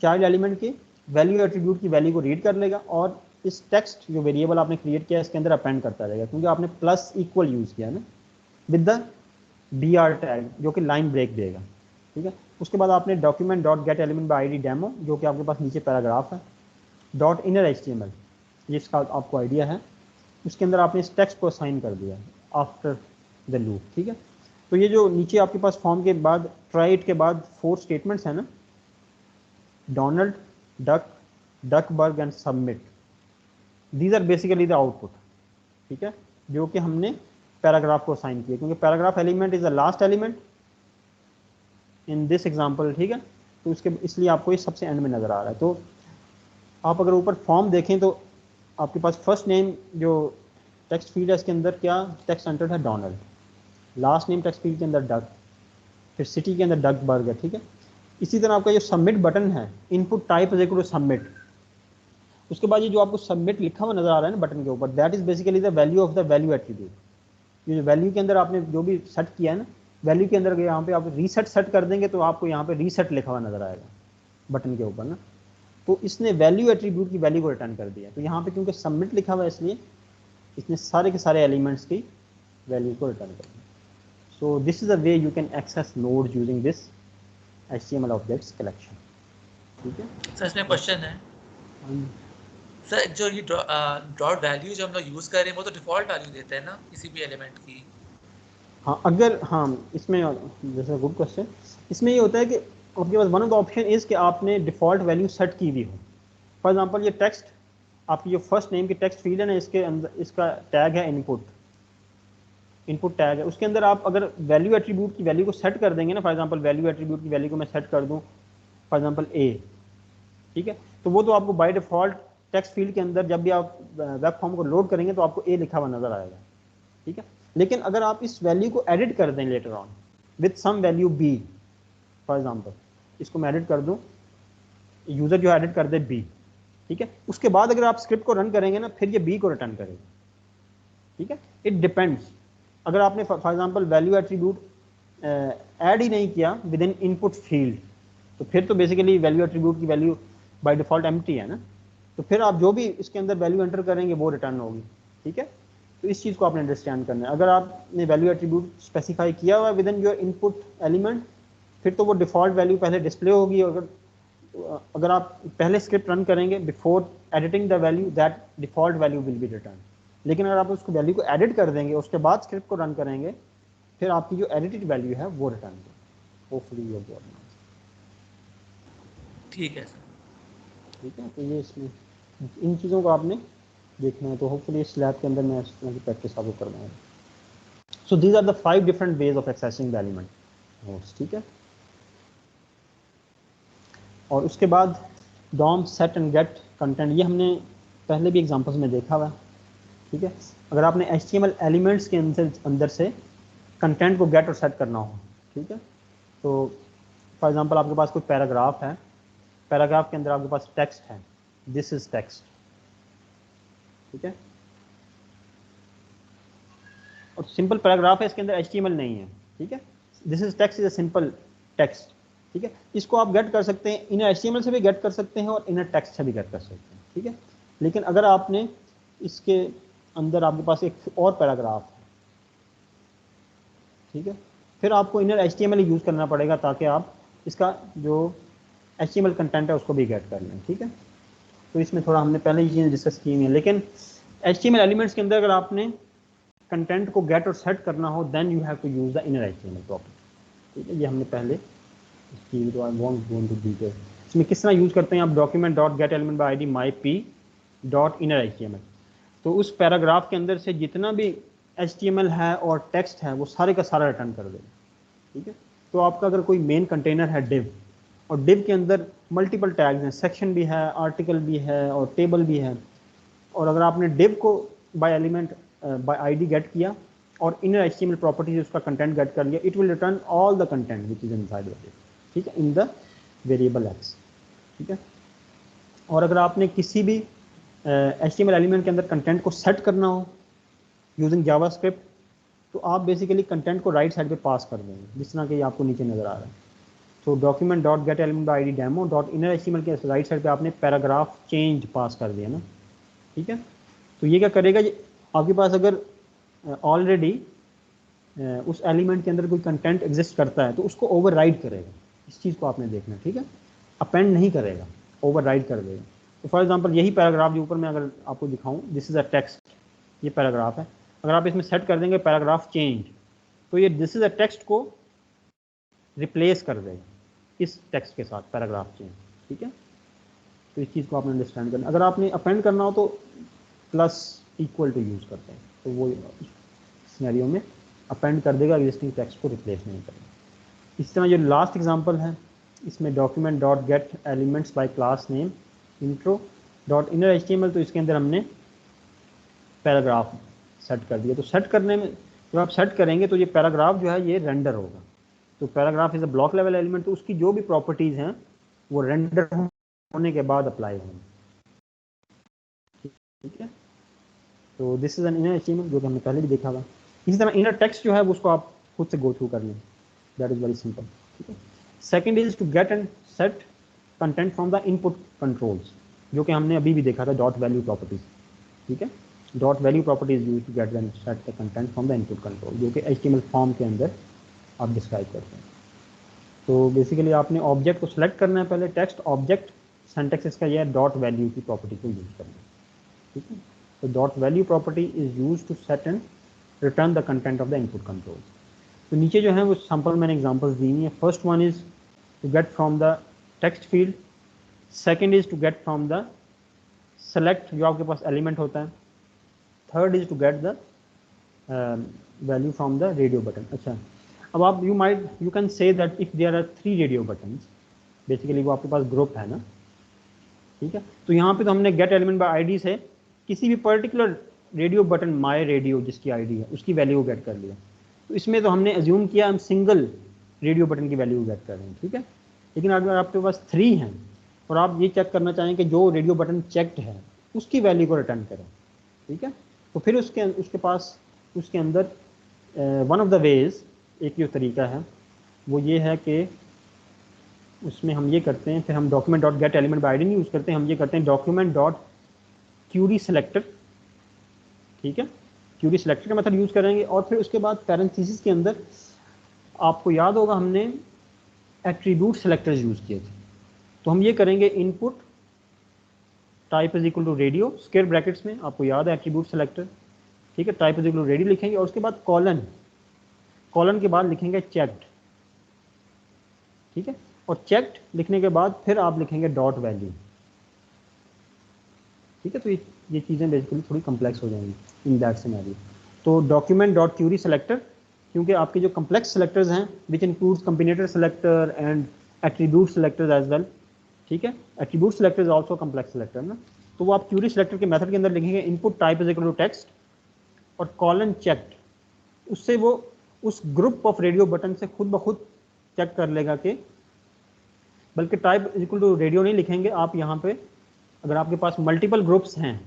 चाइल्ड एलिमेंट के वैल्यू एट्रीब्यूट की वैल्यू को रीड कर लेगा और इस टेक्स्ट जो वेरिएबल आपने क्रिएट किया इसके अंदर अपेंड करता रहेगा, क्योंकि आपने प्लस इक्वल यूज किया ना विद द BR टैग जो कि लाइन ब्रेक देगा, ठीक है। उसके बाद आपने document dot get element by ID demo, जो कि आपके पास नीचे पैराग्राफ है, डॉट इनर HTML, जिसका आपको आइडिया है, उसके अंदर आपने इस टेक्स्ट को असाइन कर दिया आफ्टर द लूप, ठीक है। तो ये जो नीचे आपके पास फॉर्म के बाद ट्राई इट के बाद 4 स्टेटमेंट्स हैं ना, Donald, Duck, Duckburg and submit, these are basically the output, ठीक है, जो कि हमने पैराग्राफ को असाइन किया, क्योंकि paragraph element is the last element in this example, ठीक है। तो उसके इसलिए आपको ये सबसे एंड में नजर आ रहा है। तो आप अगर ऊपर फॉर्म देखें तो आपके पास फर्स्ट नेम जो टेक्स्ट फील्ड है इसके अंदर क्या टेक्स्ट एंटर्ड है, Donald, last name text field के अंदर डक, फिर सिटी के अंदर डकबर्ग है, ठीक है। इसी तरह आपका जो सबमिट बटन है, input type is equal to submit, उसके बाद ये जो आपको सबमिट लिखा हुआ नजर आ रहा है ना बटन के ऊपर, that is basically the value of the value attribute. ये जो वैल्यू के अंदर आपने जो भी सेट किया है ना, वैल्यू के अंदर यहाँ पे आप रीसेट सेट कर देंगे तो आपको यहाँ पे रीसेट लिखा हुआ नजर आएगा बटन के ऊपर ना। तो इसने वैल्यू एट्रीब्यूट की वैल्यू को रिटर्न कर दिया। तो यहाँ पे क्योंकि सबमिट लिखा हुआ है इसलिए इसने सारे के सारे एलिमेंट्स की वैल्यू को रिटर्न कर दिया। So this is a way you can access nodes using this HTML objects collection, ठीक है। सर इसमें क्वेश्चन है सर, जो ये डॉट वैल्यू जो हम लोग यूज कर रहे हैं वो तो डिफॉल्ट वैल्यू देते हैं ना किसी भी एलिमेंट की। हाँ अगर, हाँ इसमें जैसे गुड क्वेश्चन, इसमें ये होता है कि आपके पास one of the option is कि आपने डिफॉल्ट वैल्यू सेट की हुई हो। फॉर एग्जांपल ये टेक्स्ट, आपकी जो फर्स्ट नेम की टेक्स्ट फील्ड है ना, इसके अंदर इसका टैग है इनपुट, इनपुट टैग है, उसके अंदर आप अगर वैल्यू एट्रीब्यूट की वैल्यू को सेट कर देंगे ना, फॉर एग्जांपल वैल्यू एट्रीब्यूट की वैल्यू को मैं सेट कर दूं फॉर एग्जांपल A, ठीक है, तो वो तो आपको बाय डिफॉल्ट टेक्स्ट फील्ड के अंदर जब भी आप वेब फॉर्म को लोड करेंगे तो आपको A लिखा हुआ नजर आएगा, ठीक है। लेकिन अगर आप इस वैल्यू को एडिट कर दें later on with some value B, for example इसको मैं एडिट कर दूं, यूजर जो एडिट कर दे B, ठीक है, उसके बाद अगर आप स्क्रिप्ट को रन करेंगे ना फिर ये B को रिटर्न करेगा, ठीक है। इट डिपेंड्स, अगर आपने for example value attribute add ही नहीं किया विद इन इनपुट फील्ड, तो फिर तो बेसिकली वैल्यू एट्रीब्यूट की वैल्यू बाय डिफ़ॉल्ट एम्प्टी है ना, तो फिर आप जो भी इसके अंदर वैल्यू एंटर करेंगे वो रिटर्न होगी, ठीक है। तो इस चीज़ को आपने अंडरस्टैंड करना है। अगर आपने वैल्यू एट्रीब्यूट स्पेसिफाई किया हुआ with in your input element, फिर तो वो डिफ़ॉल्ट वैल्यू पहले डिस्प्ले होगी। अगर आप पहले स्क्रिप्ट रन करेंगे before editing the value, that default value will be return. लेकिन अगर आप उसको वैल्यू को एडिट कर देंगे उसके बाद स्क्रिप्ट को रन करेंगे, फिर आपकी जो एडिटेड वैल्यू है वो रिटर्न करेगी। Hopefully you got it. ठीक है सर। ठीक है, तो ये इसमें इन चीज़ों को आपने देखना है। तो होपफुली इस लैब के अंदर मैं इस तरह की प्रैक्टिस आपको करवाऊंगा। So these are the 5 different ways of accessing the element nodes, ठीक है। और उसके बाद DOM set and get content, ये हमने पहले भी एग्जांपल्स में देखा हुआ है, ठीक है। अगर आपने HTML एलिमेंट्स के अंदर से कंटेंट को गेट और सेट करना हो, ठीक है, तो फॉर एग्जांपल आपके पास कोई पैराग्राफ है, पैराग्राफ के अंदर आपके पास टेक्स्ट है, दिस इज टेक्स्ट, ठीक है, और सिंपल पैराग्राफ है, इसके अंदर HTML नहीं है, ठीक है। This is text is a simple text, ठीक है। इसको आप गेट कर सकते हैं, इनर HTML से भी गेट कर सकते हैं और इनर टेक्स्ट से भी गेट कर सकते हैं, ठीक है। लेकिन अगर आपने इसके अंदर आपके पास एक और पैराग्राफ है, ठीक है, फिर आपको इनर HTML यूज़ करना पड़ेगा ताकि आप इसका जो HTML कंटेंट है उसको भी गेट कर लें, ठीक है। तो इसमें थोड़ा हमने पहले ही चीज़ें डिस्कस की है, लेकिन HTML एलिमेंट्स के अंदर अगर आपने कंटेंट को गेट और सेट करना हो, then you have to use the inner HTML property, ठीक है। ये हमने पहले इसकी, तो I won't go into detail. इसमें किस तरह यूज़ करते हैं आप, document dot get element by ID my p dot inner HTML, तो उस पैराग्राफ के अंदर से जितना भी HTML है और टेक्स्ट है वो सारे का सारा रिटर्न कर देगा, ठीक है। तो आपका अगर कोई मेन कंटेनर है div, और div के अंदर मल्टीपल टैग्स हैं, सेक्शन भी है, आर्टिकल भी है और टेबल भी है, और अगर आपने div को by element by ID get किया और इनर HTML प्रॉपर्टी से उसका कंटेंट गेट कर लिया, it will return all the content which is inside the div, ठीक है, इन द वेरिएबल x, ठीक है। और अगर आपने किसी भी HTML एलिमेंट के अंदर कंटेंट को सेट करना हो यूजिंग जावास्क्रिप्ट, तो आप बेसिकली कंटेंट को राइट साइड पे पास कर देंगे, जिस तरह कि आपको नीचे नज़र आ रहा है। तो document dot get element by ID demo dot inner HTML के राइट साइड पे आपने पैराग्राफ चेंज पास कर दिया ना, ठीक है। तो ये क्या करेगा, ये आपके पास अगर ऑलरेडी उस एलिमेंट के अंदर कोई कंटेंट एग्जिस्ट करता है तो उसको ओवरराइड करेगा, इस चीज़ को आपने देखना, ठीक है। अपेंड नहीं करेगा, ओवरराइड कर देगा। तो फॉर एग्जांपल यही पैराग्राफ जो ऊपर मैं अगर आपको दिखाऊं, दिस इज़ अ टेक्स्ट, ये पैराग्राफ है, अगर आप इसमें सेट कर देंगे पैराग्राफ चेंज, तो ये दिस इज़ अ टेक्स्ट को रिप्लेस कर देगा इस टेक्स्ट के साथ, पैराग्राफ चेंज, ठीक है। तो इस चीज़ को आपने अंडरस्टैंड करना। अगर आपने अपेंड करना हो तो प्लस इक्वल टू यूज़ करते हैं, तो वो सिनेरियो में अपेंड कर देगा, एग्जिस्टिंग टेक्स्ट को रिप्लेस नहीं करेगा। इस तरह जो लास्ट एग्जांपल है, इसमें document dot get elements by class name intro dot inner HTML, तो इसके अंदर हमने पैराग्राफ सेट कर दिया। तो सेट करने में जब आप सेट करेंगे तो ये पैराग्राफ जो है ये रेंडर होगा। तो paragraph is a block level element, तो उसकी जो भी प्रॉपर्टीज़ हैं वो रेंडर होने के बाद अप्लाई होंगे, ठीक है। तो this is an inner HTML जो कि हमने पहले भी देखा हुआ। इसी तरह इनर टेक्स्ट जो है उसको आप खुद से गो थ्रू कर लें, दैट इज़ वेरी सिंपल, ठीक है। Second is to get and set content from the input controls, जो कि हमने अभी भी देखा था, डॉट वैल्यू प्रॉपर्टीज, ठीक है। Dot value properties use to get and set the content from the input control, जो कि HTML फॉर्म के अंदर आप डिस्क्राइब करते हैं। तो बेसिकली आपने ऑब्जेक्ट को सिलेक्ट करना है पहले, टेक्स्ट ऑब्जेक्ट, सिंटैक्स इसका यह है डॉट वैल्यू की प्रॉपर्टी को यूज करना है, ठीक है। तो dot value property is use to set and return the content of the input control. तो नीचे जो है वो सैम्पल मैंने एग्जांपल्स दी हैं। First one is to get from the text field, second is to get from the select जो आपके पास एलिमेंट होता है, third is to get the value from the radio button. अच्छा, अब आप you can say that if there are 3 radio buttons, basically वो आपके पास ग्रुप है ना, ठीक है। तो यहाँ पे तो हमने गेट एलिमेंट बाय ID से किसी भी particular radio button, my radio जिसकी ID है उसकी वैल्यू को गेट कर लिया। तो इसमें तो हमने एज्यूम किया हम सिंगल रेडियो बटन की वैल्यू गेट कर रहे हैं, ठीक है। लेकिन अगर आपके पास 3 हैं और आप ये चेक करना चाहें कि जो रेडियो बटन चेक्ड है उसकी वैल्यू को रिटर्न करें, ठीक है, तो फिर उसके अंदर वन ऑफ द वेज एक जो तरीका है वो ये है कि उसमें हम ये करते हैं, फिर हम document dot get element by ID नहीं यूज़ करते हैं, हम ये करते हैं डॉक्यूमेंट डॉट क्यूरी सेलेक्टर, ठीक है, क्यूरी सेलेक्टर का मेथड यूज़ करेंगे। और फिर उसके बाद पैरेंथेसिस के अंदर आपको याद होगा हमने एट्रीब्यूट सेलेक्टर्स यूज़ किए थे, तो हम ये करेंगे input type is equal to radio square brackets में, आपको याद है एट्रीब्यूट सेलेक्टर, ठीक है, type is equal to radio लिखेंगे और उसके बाद कॉलन, कॉलन के बाद लिखेंगे चेक्ड, ठीक है, और चेक्ड लिखने के बाद फिर आप लिखेंगे डॉट वैल्यू, ठीक है। तो ये चीज़ें बेसिकली थोड़ी कम्प्लेक्स हो जाएंगी इन दैट सिनेरियो। तो डॉक्यूमेंट डॉट क्यूरी सेलेक्टर, क्योंकि आपके जो कम्प्लेक्स सेलेक्टर्स हैं which includes combinator selector and attribute selectors as well, ठीक है, attribute selector is also complex selector ना, तो वो आप क्यूरी सेलेक्टर के मेथड के अंदर लिखेंगे input type is equal to text और कॉलन चेक्ड, उससे वो उस ग्रुप ऑफ रेडियो बटन से खुद ब खुद चेक कर लेगा कि, बल्कि type is equal to radio नहीं लिखेंगे आप यहाँ पे, अगर आपके पास मल्टीपल ग्रुप्स हैं,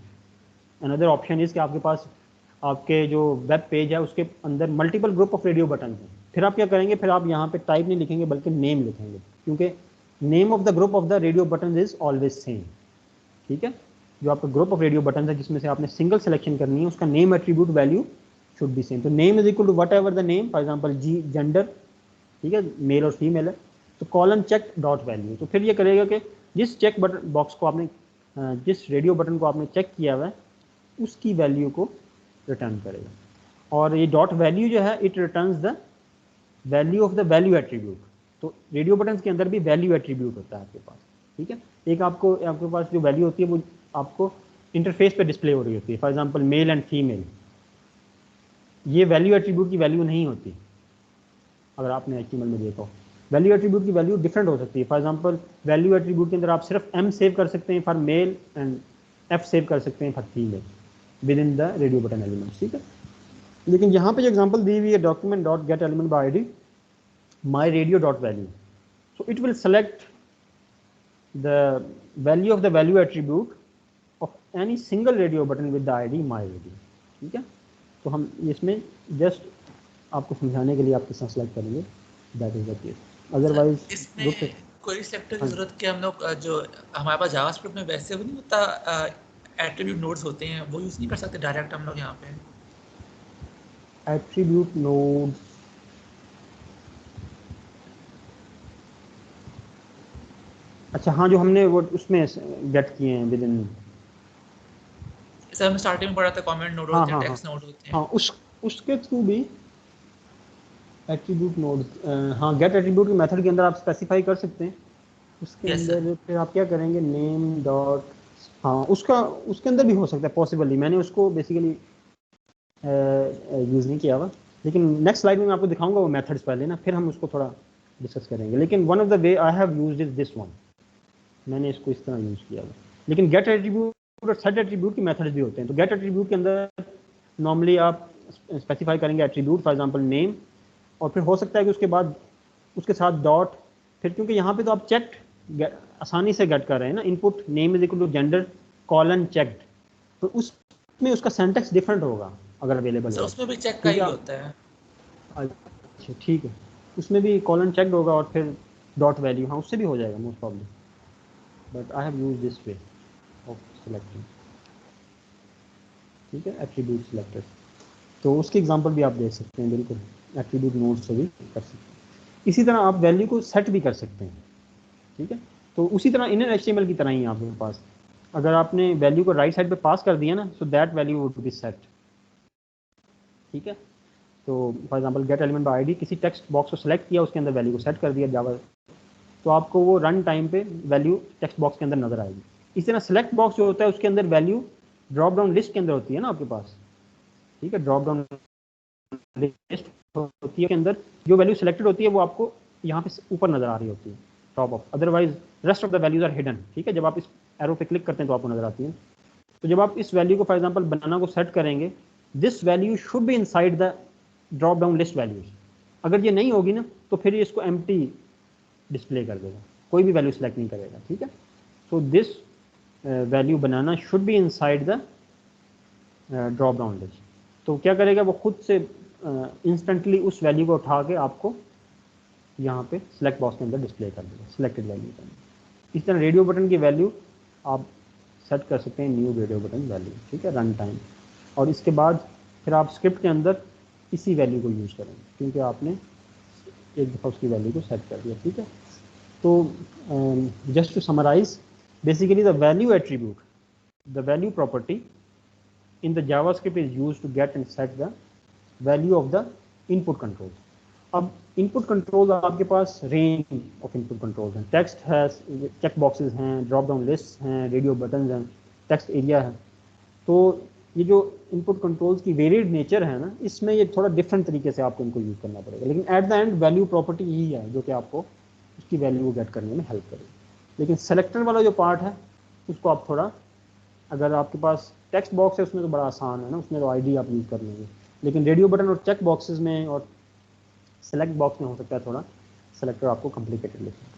अनदर ऑप्शन इज कि आपके पास आपके जो वेब पेज है उसके अंदर multiple group of radio button हैं, फिर आप क्या करेंगे, फिर आप यहाँ पे टाइप नहीं लिखेंगे बल्कि नेम लिखेंगे, क्योंकि name of the group of the radio button is always same, ठीक है, जो आपका ग्रुप ऑफ रेडियो बटन है जिसमें से आपने सिंगल सिलेक्शन करनी है उसका name attribute value should be same. तो name is equal to whatever the name, for example जी जेंडर, ठीक है, मेल और फीमेल है, तो कॉलन चेक डॉट वैल्यू, तो फिर ये करेगा कि जिस चेक बटन बॉक्स को आपने जिस रेडियो बटन को आपने चेक किया हुआ है उसकी वैल्यू को रिटर्न करेगा। और ये डॉट वैल्यू जो है it returns the value of the value attribute, तो रेडियो बटन के अंदर भी वैल्यू एट्रीब्यूट होता है आपके पास, ठीक है, एक आपके पास जो वैल्यू होती है वो आपको इंटरफेस पे डिस्प्ले हो रही होती है, for example male and female, ये वैल्यू एट्रीब्यूट की वैल्यू नहीं होती, अगर आपने HTML में देखा हो वैल्यू एट्रीब्यूट की वैल्यू डिफरेंट हो सकती है, फॉर एग्जांपल वैल्यू एट्रीब्यूट के अंदर आप सिर्फ M सेव कर सकते हैं for male and F save कर सकते हैं for female with in the radio button elements, ठीक है। लेकिन यहाँ पे जो एग्जांपल दी हुई है document dot get element by ID my radio dot value, so it will select the value of the value attribute of any single radio button with the ID my radio, ठीक है। तो हम इसमें just आपको समझाने के लिए आपके साथ सेलेक्ट करेंगे, that is the case, otherwise इसमें कोई सेलेक्टर की जरूरत क्या, हम लोग जो हमारे पास जावास्क्रिप्ट में वैसे भी नहीं होता एट्रीब्यूट नोड्स होते हैं वो यूज नहीं कर सकते डायरेक्ट हम लोग यहाँ पे एट्रीब्यूट नोड्स, अच्छा हाँ, जो हमने वो उसमें गेट किए हैं विद इन, जैसे हमने स्टार्टिंग में पढ़ा था कमेंट नोड होते हैं, टेक्स्ट नोड होते हैं, हाँ उसके थ्रू भी एट्रीब्यूट नोड, हाँ गेट एट्रीब्यूट के मेथड के अंदर आप स्पेसिफाई कर सकते हैं उसके अंदर, फिर आप क्या करेंगे नेम डॉट, हाँ उसके अंदर भी हो सकता है पॉसिबली, मैंने उसको बेसिकली यूज़ नहीं किया हुआ, लेकिन नेक्स्ट स्लाइड में मैं आपको दिखाऊंगा वो मेथड्स पहले ना, फिर हम उसको थोड़ा डिस्कस करेंगे। लेकिन one of the way I have used is this one, मैंने इसको इस तरह यूज़ किया हुआ। लेकिन गेट एट्रीब्यूट और सेट एट्रीब्यूट की मेथड्स भी होते हैं। तो गेट एट्रीब्यूट के अंदर नॉर्मली आप स्पेसिफाई करेंगे एट्रीब्यूट, फॉर एग्जांपल नेम, और फिर हो सकता है कि उसके बाद उसके साथ डॉट, फिर क्योंकि यहाँ पे तो आप चेक्ड आसानी से गेट कर रहे हैं ना, input name is equal to gender colon checked, तो उसमें उसका सेंटेक्स डिफरेंट होगा अगर अवेलेबल है, उसमें भी चेक का ही होता है। अच्छा ठीक है, उसमें भी कॉलन चेक्ड होगा और फिर डॉट वैल्यू, हाँ उससे भी हो जाएगा most problem, but I have used this way of selecting, ठीक है, एट्रीब्यूट सिलेक्टर। तो उसकी एग्जांपल भी आप देख सकते हैं, बिल्कुल एट्रीब्यूट नोड से भी कर सकते हैं। इसी तरह आप वैल्यू को सेट भी कर सकते हैं, ठीक है। तो उसी तरह इनर HTML की तरह ही आपके पास अगर आपने वैल्यू को राइट साइड पे पास कर दिया ना, so that value would be set, ठीक है। तो for example gate element by ID, किसी टेक्स्ट बॉक्स को सेलेक्ट किया, उसके अंदर वैल्यू को सेट कर दिया जावा, तो आपको वो रन टाइम पे वैल्यू टेक्स्ट बॉक्स के अंदर नजर आएगी। इसी तरह सेलेक्ट बॉक्स जो होता है उसके अंदर वैल्यू ड्रॉप डाउन लिस्ट के अंदर होती है ना आपके पास, ठीक है, ड्रॉप डाउन लिस्ट होती है, के अंदर जो वैल्यू सेलेक्टेड होती है वो आपको यहाँ पे ऊपर नजर आ रही होती है top of, otherwise rest of the values are hidden, ठीक है। जब आप इस एरो पे क्लिक करते हैं तो आपको नजर आती है। तो जब आप इस वैल्यू को फॉर एग्जांपल बनाना को सेट करेंगे, this value should be inside the drop down list values, अगर ये नहीं होगी ना तो फिर ये इसको एम्प्टी डिस्प्ले कर देगा, कोई भी वैल्यू सेलेक्ट नहीं करेगा, ठीक है। So this value banana should be inside the drop down list. तो क्या करेगा वो खुद से इंस्टेंटली उस वैल्यू को उठा के आपको यहाँ पे सिलेक्ट बॉक्स के अंदर डिस्प्ले कर देगा, सिलेक्टेड वैल्यू के अंदर। इस तरह रेडियो बटन की वैल्यू आप सेट कर सकते हैं, न्यू रेडियो बटन वैल्यू, ठीक है, रन टाइम। और इसके बाद फिर आप स्क्रिप्ट के अंदर इसी वैल्यू को यूज़ करेंगे, क्योंकि आपने एक दफ़ा उसकी वैल्यू को सेट कर दिया, ठीक है। तो just to summarise, basically the value attribute, the value property in the JavaScript is used to get and set the value of the input controls. अब input controls आपके पास range of input controls हैं, text है, check boxes हैं, drop down lists हैं, radio buttons हैं, text area है। तो ये जो input controls की varied nature है ना, इसमें ये थोड़ा different तरीके से आपको इनको यूज़ करना पड़ेगा, लेकिन at the end value property यही है जो कि आपको उसकी वैल्यू को गेट करने में हेल्प करेगी। लेकिन सेलेक्टर वाला जो पार्ट है उसको आप थोड़ा, अगर आपके पास टेक्स्ट बॉक्स है उसमें तो बड़ा आसान है ना, उसमें तो आईडी आप यूज़ कर लेंगे, लेकिन रेडियो बटन और चेक बॉक्सेस में और सेलेक्ट बॉक्स में हो सकता है थोड़ा सेलेक्टर आपको कॉम्प्लिकेटेड लिखना,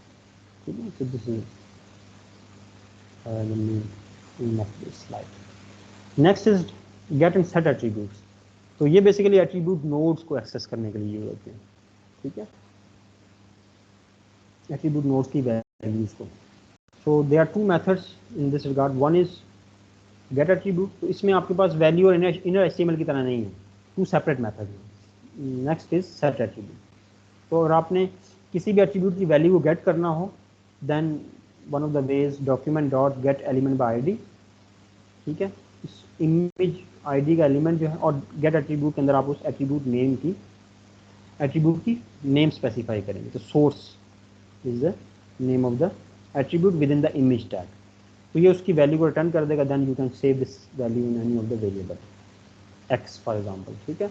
ठीक है। तो this is slide. Next is get and set attributes. तो ये बेसिकली एट्रीब्यूट नोड्स को एक्सेस करने के लिए यूज होते हैं, ठीक है, एट्रीब्यूट नोड्स की वैल्यूज को। So there are two methods in this regard. One is get attribute. तो इसमें आपके पास वैल्यू और इनर HTML की तरह नहीं है, टू सेपरेट मेथड है। Next is set attribute. तो अगर आपने किसी भी एट्रीब्यूट की वैल्यू को गेट करना हो, then one of the ways document dot get element by ID, ठीक है। इस इमेज आईडी का एलिमेंट जो है, और गेट एट्रीब्यूट के अंदर आप उस एट्रीब्यूट की नेम स्पेसिफाई करेंगे। तो source is the name of the attribute within the image tag। तो ये उसकी वैल्यू को रिटर्न कर देगा, then you can save this value in any of the variable x for example, ठीक है।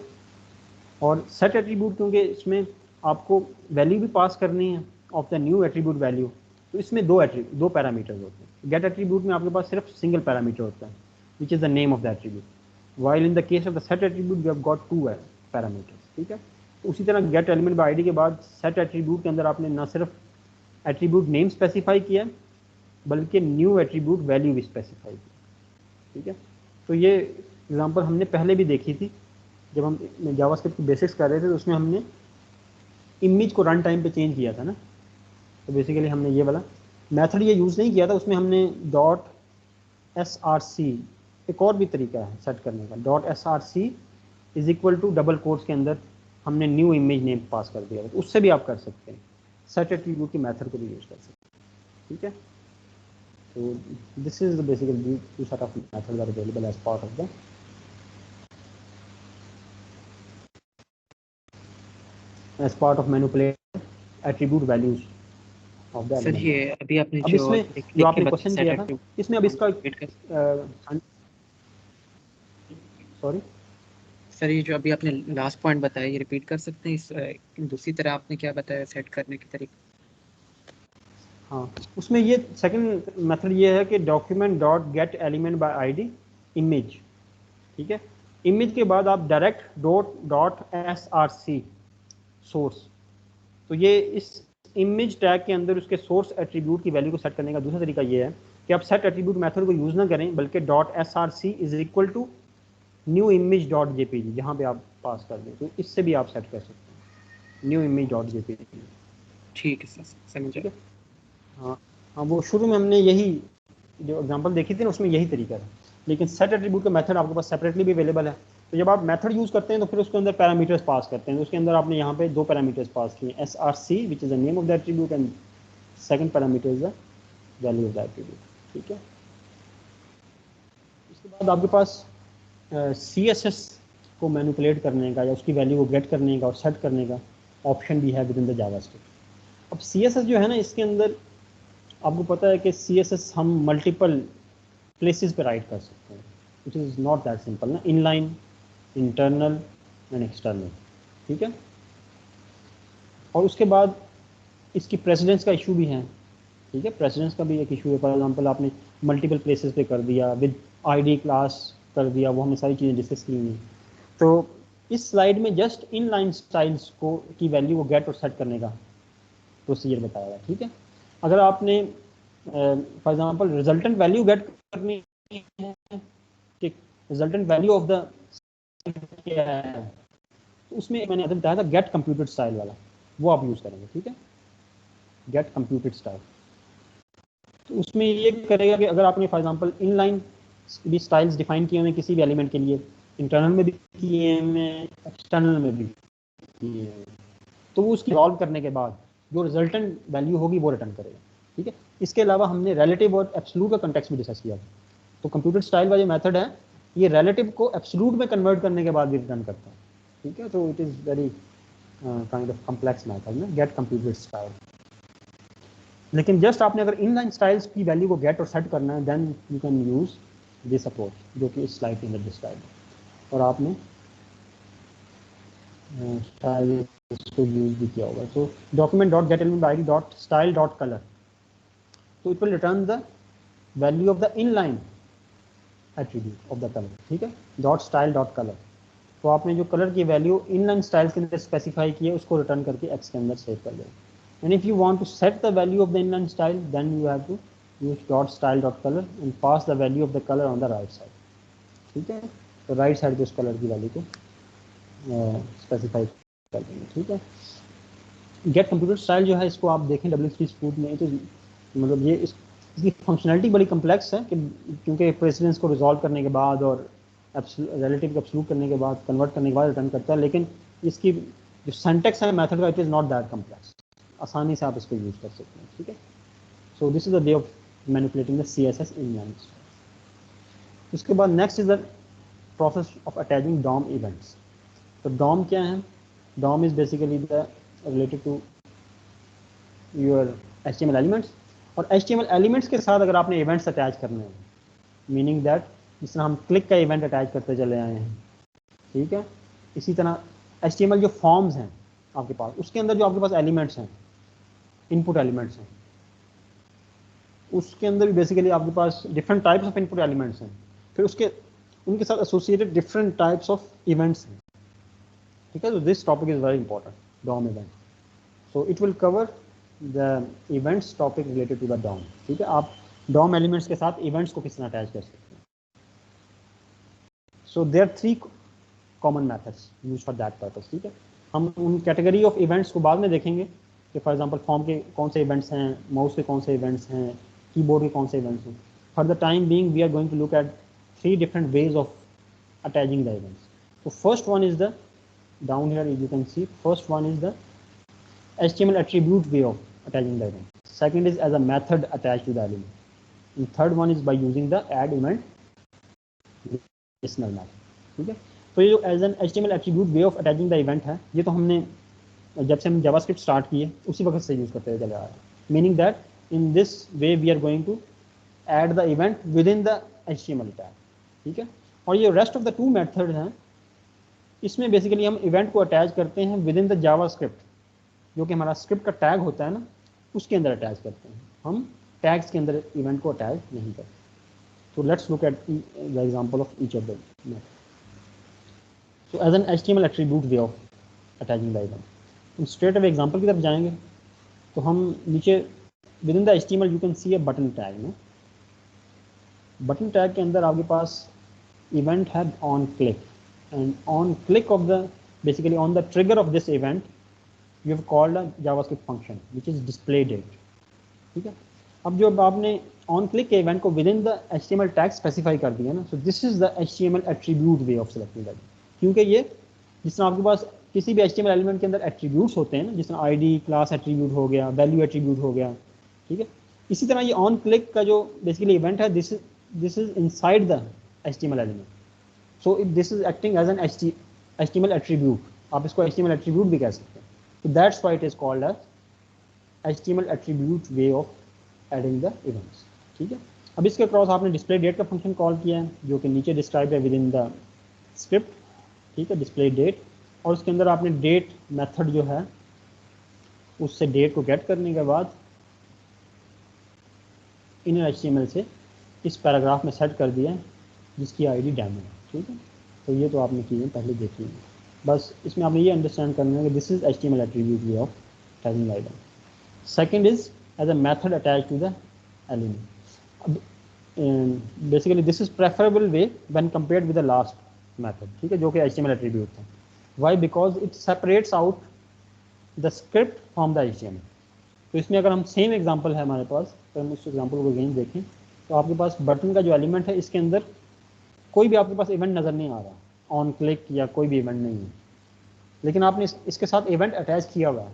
और सेट एट्रीब्यूट, क्योंकि इसमें आपको वैल्यू भी पास करनी है of the new attribute value, तो इसमें दो पैरामीटर्स होते हैं। गेट एट्रीब्यूट में आपके पास सिर्फ सिंगल पैरामीटर होता है which is the name of the attribute, while in the case of the set attribute we have got two parameters, ठीक है। तो उसी तरह गेट एलिमेंट बाय आईडी के बाद सेट एट्रीब्यूट के अंदर आपने ना सिर्फ एट्रीब्यूट नेम स्पेसिफाई किया बल्कि न्यू एट्रीब्यूट वैल्यू भी स्पेसिफाई किया, ठीक है। तो ये एग्जांपल हमने पहले भी देखी थी जब हम जावास्क्रिप्ट की बेसिक्स कर रहे थे, तो उसमें हमने इमेज को रन टाइम पे चेंज किया था ना। तो बेसिकली हमने ये वाला मेथड ये यूज़ नहीं किया था, उसमें हमने .src, एक और भी तरीका है सेट करने का, .src is equal to double quotes के अंदर हमने न्यू इमेज नेम पास कर दिया था। तो उससे भी आप कर सकते हैं, सेट एट्रीब्यूट की मेथड को भी यूज कर सकते हैं, ठीक है। तो this is the basically two set of methods are available as part of the manipulate attribute values of the sir ये अभी आपने अब इसमें जो आपने क्वेश्चन किया था, इसमें अब इसका सॉरी सर, ये जो अभी आपने लास्ट पॉइंट बताया ये रिपीट कर सकते हैं? इस दूसरी तरह आपने क्या बताया सेट करने के तरीके? हाँ, उसमें ये सेकंड मेथड ये है कि document dot get element by ID image, ठीक है। इमेज के बाद आप डायरेक्ट डॉट src सोर्स, तो ये इस इमेज टैग के अंदर उसके सोर्स एट्रीब्यूट की वैल्यू को सेट करने का दूसरा तरीका ये है कि आप सेट एट्रीब्यूट मेथड को यूज़ ना करें, बल्कि .src is equal to new image dot JPG जहाँ पे आप पास कर दें, तो इससे भी आप सेट कर सकते हैं न्यू इमेज डॉट जेपीजी, ठीक है सर, समझ गया। हाँ हाँ, वो शुरू में हमने यही जो एग्जांपल देखी थी ना, उसमें यही तरीका है, लेकिन सेट एट्रीब्यूट का मेथड आपके पास सेपरेटली भी अवेलेबल है। तो जब आप मेथड यूज़ करते हैं तो फिर उसके अंदर पैरामीटर्स पास करते हैं, तो उसके अंदर आपने यहाँ पे दो पैरामीटर्स पास किए, src which is the name of the attribute and second parameter is the value of the attribute, ठीक है। इसके बाद आपके पास CSS को मैनिपुलेट करने का या उसकी वैल्यू को गेट करने का और सेट करने का ऑप्शन भी है विद इन द जावास्क्रिप्ट। अब CSS जो है ना, इसके अंदर आपको पता है कि CSS हम मल्टीपल प्लेसेस पे राइट कर सकते हैं, which is not that simple ना, इनलाइन, इंटरनल एंड एक्सटर्नल, ठीक है। और उसके बाद इसकी प्रेसिडेंस का इशू भी है, ठीक है, प्रेसिडेंस का भी एक इशू है। फॉर एग्जांपल आपने मल्टीपल प्लेसेस पे कर दिया, विद आईडी क्लास कर दिया, वो हमने सारी चीज़ें डिस्कस की हुई। तो इस स्लाइड में जस्ट इनलाइन स्टाइल्स को की वैल्यू को गेट और सेट करने का प्रोसीजर बताया है, ठीक है। अगर आपने for example resultant value gate करनी है, ठीक, रिजल्टेंट वैल्यू ऑफ द क्या है, तो उसमें मैंने बताया था गेट कंप्यूटेड स्टाइल वाला, वो आप यूज़ करेंगे, ठीक है, गेट कंप्यूटेड स्टाइल। तो उसमें ये करेगा कि अगर आपने फॉर एग्जांपल इनलाइन भी स्टाइल्स डिफाइन किए हुए किसी भी एलिमेंट के लिए, इंटरनल में भी किए हुए, एक्सटर्नल में भी किए हुए, तो वो उसकी सॉल्व करने के बाद जो रिजल्टेंट वैल्यू होगी वो रिटर्न करेगा, ठीक है। इसके अलावा हमने रिलेटिव और एब्सोल्यूट का कॉन्टेक्स्ट भी डिस्कस किया था। तो कंप्यूटेड स्टाइल वाला जो मेथड है ये रिलेटिव को एब्सोल्यूट में कन्वर्ट करने के बाद भी रिटर्न करता है, ठीक है। तो it is very kind of complex method में गेट कंप्यूटेड स्टाइल। लेकिन जस्ट आपने अगर इनलाइन स्टाइल्स की वैल्यू को गेट और सेट करना है then you can use this approach, जो कि इस स्लाइड के अंदर डिस्क्राइब है। और आपने शायद इसको यूज भी किया होगा। तो document dot get element ID dot style dot colour, तो it will return the value of the inline attribute of the colour, ठीक है, डॉट स्टाइल डॉट कलर। तो आपने जो कलर की वैल्यू इनलाइन स्टाइल्स के अंदर स्पेसिफाई की है उसको रिटर्न करके एक्स के अंदर सेव कर दें। And if you want to set the value of the inline style then you have to use dot style dot colour and pass the value of the colour on the right side, ठीक है। तो right side पे उस colour की value को specify कर देंगे, ठीक है। गेट कंप्यूटर स्टाइल जो है इसको आप देखें W3 स्पूट में, तो मतलब ये इसकी फंक्शनैलिटी बड़ी कम्प्लेक्स है कि क्योंकि प्रेसिडेंस को रिजॉल्व करने के बाद और रिलेटिव को एब्सोल्यूट करने के बाद कन्वर्ट करने के बाद रिटर्न करता है, लेकिन इसकी जो सिंटैक्स है मेथड का it is not that complex, आसानी से आप इसको यूज़ कर सकते हैं, ठीक है। So this is the way of manipulating the CSS inline style. उसके बाद next is the process of attaching DOM events. तो DOM क्या है? DOM is basically the related to your HTML elements, और HTML एलिमेंट्स के साथ अगर आपने इवेंट्स अटैच करने हैं, मीनिंग दैट जिस तरह हम क्लिक का इवेंट अटैच करते चले आए हैं, ठीक है, इसी तरह HTML जो फॉर्म्स हैं आपके पास, उसके अंदर जो आपके पास एलिमेंट्स हैं, इनपुट एलिमेंट्स हैं, उसके अंदर भी बेसिकली आपके पास different types of input elements हैं, फिर उसके उनके साथ associated different types of events हैं, ठीक है। तो this topic is very important, DOM event. So it will cover the events topic related to the DOM, ठीक है। आप DOM एलिमेंट्स के साथ इवेंट्स को किस तरह अटैच कर सकते हैं। So there 3 common methods use for that purpose, ठीक है। हम उन कैटेगरी ऑफ इवेंट्स को बाद में देखेंगे कि फॉर एग्जांपल फॉर्म के कौन से इवेंट्स हैं, माउस के कौन से इवेंट्स हैं, कीबोर्ड के कौन से इवेंट्स हैं। For the time being we are going to look at 3 different ways of attaching the events. So first one is the, down here you can see, first one is the HTML attribute way of attaching the event. Second is as a method attached to the element. And third one is by using the add event listener method, ठीक है। तो ये जो as an HTML attribute way of attaching the event है, ये तो हमने जब से हम JavaScript स्टार्ट किए उसी वक्त से यूज करते चले आ रहे हैं। Meaning that in this way we are going to add the event within the HTML tag, ठीक है। और ये रेस्ट ऑफ द 2 मेथड हैं, इसमें बेसिकली हम इवेंट को अटैच करते हैं विद इन द जावास्क्रिप्ट, जो कि हमारा स्क्रिप्ट का टैग होता है ना, उसके अंदर अटैच करते हैं, हम टैग्स के अंदर इवेंट को अटैच नहीं करते। तो let's look at the example of each of the method. So as an HTML attribute way of attaching the event, हम स्ट्रेट अवे एग्जांपल की तरफ जाएंगे। तो हम नीचे within the HTML you can see a button tag में, button tag के अंदर आपके पास event had on click, and on click of the basically on the trigger of this event you have called a JavaScript function which is display date, ठीक है। अब जो आपने on click के event को within the HTML tag specify कर दिया ना, so this is the HTML attribute way of selecting that, क्योंकि ये जिस तरह आपके पास किसी भी HTML एलिमेंट के अंदर एट्रीब्यूट्स होते हैं ना, जिस तरह ID क्लास एट्रीब्यूट हो गया, वैल्यू एट्रीब्यूट हो गया, ठीक है, इसी तरह ये ऑन क्लिक का जो बेसिकली इवेंट है, this is inside the HTML element. So this is acting as an HTML attribute. आप इसको HTML attribute भी कह सकते हैं. So that's why it is called as HTML attribute way of adding the events. ठीक है. अब इसके क्रॉस आपने डिस्प्ले डेट का फंक्शन कॉल किया है, जो कि नीचे डिस्क्राइब है विद इन द स्क्रिप्ट, ठीक है, डिस्प्ले डेट, और उसके अंदर आपने डेट मेथड जो है उससे डेट को गेट करने के बाद इनर HTML से इस पैराग्राफ में सेट कर दिया जिसकी आईडी डेमो है, ठीक है। तो ये तो आपने किए पहले देखी है, बस इसमें आपने ये अंडरस्टैंड करना है कि this is HTML attribute way of attaching item. Second is as a method attach to the element. अब basically this is preferable way when compared with the last method, ठीक है, जो कि HTMल एट्रीब्यूट था। Why? Because it separates out the script from the HTML। तो इसमें अगर हम सेम एग्जांपल है हमारे पास, तो हम उस एग्जांपल को अगेन देखें तो आपके पास बटन का जो एलिमेंट है इसके अंदर कोई भी आपके पास इवेंट नज़र नहीं आ रहा, ऑन क्लिक या कोई भी इवेंट नहीं है, लेकिन आपने इसके साथ इवेंट अटैच किया हुआ है।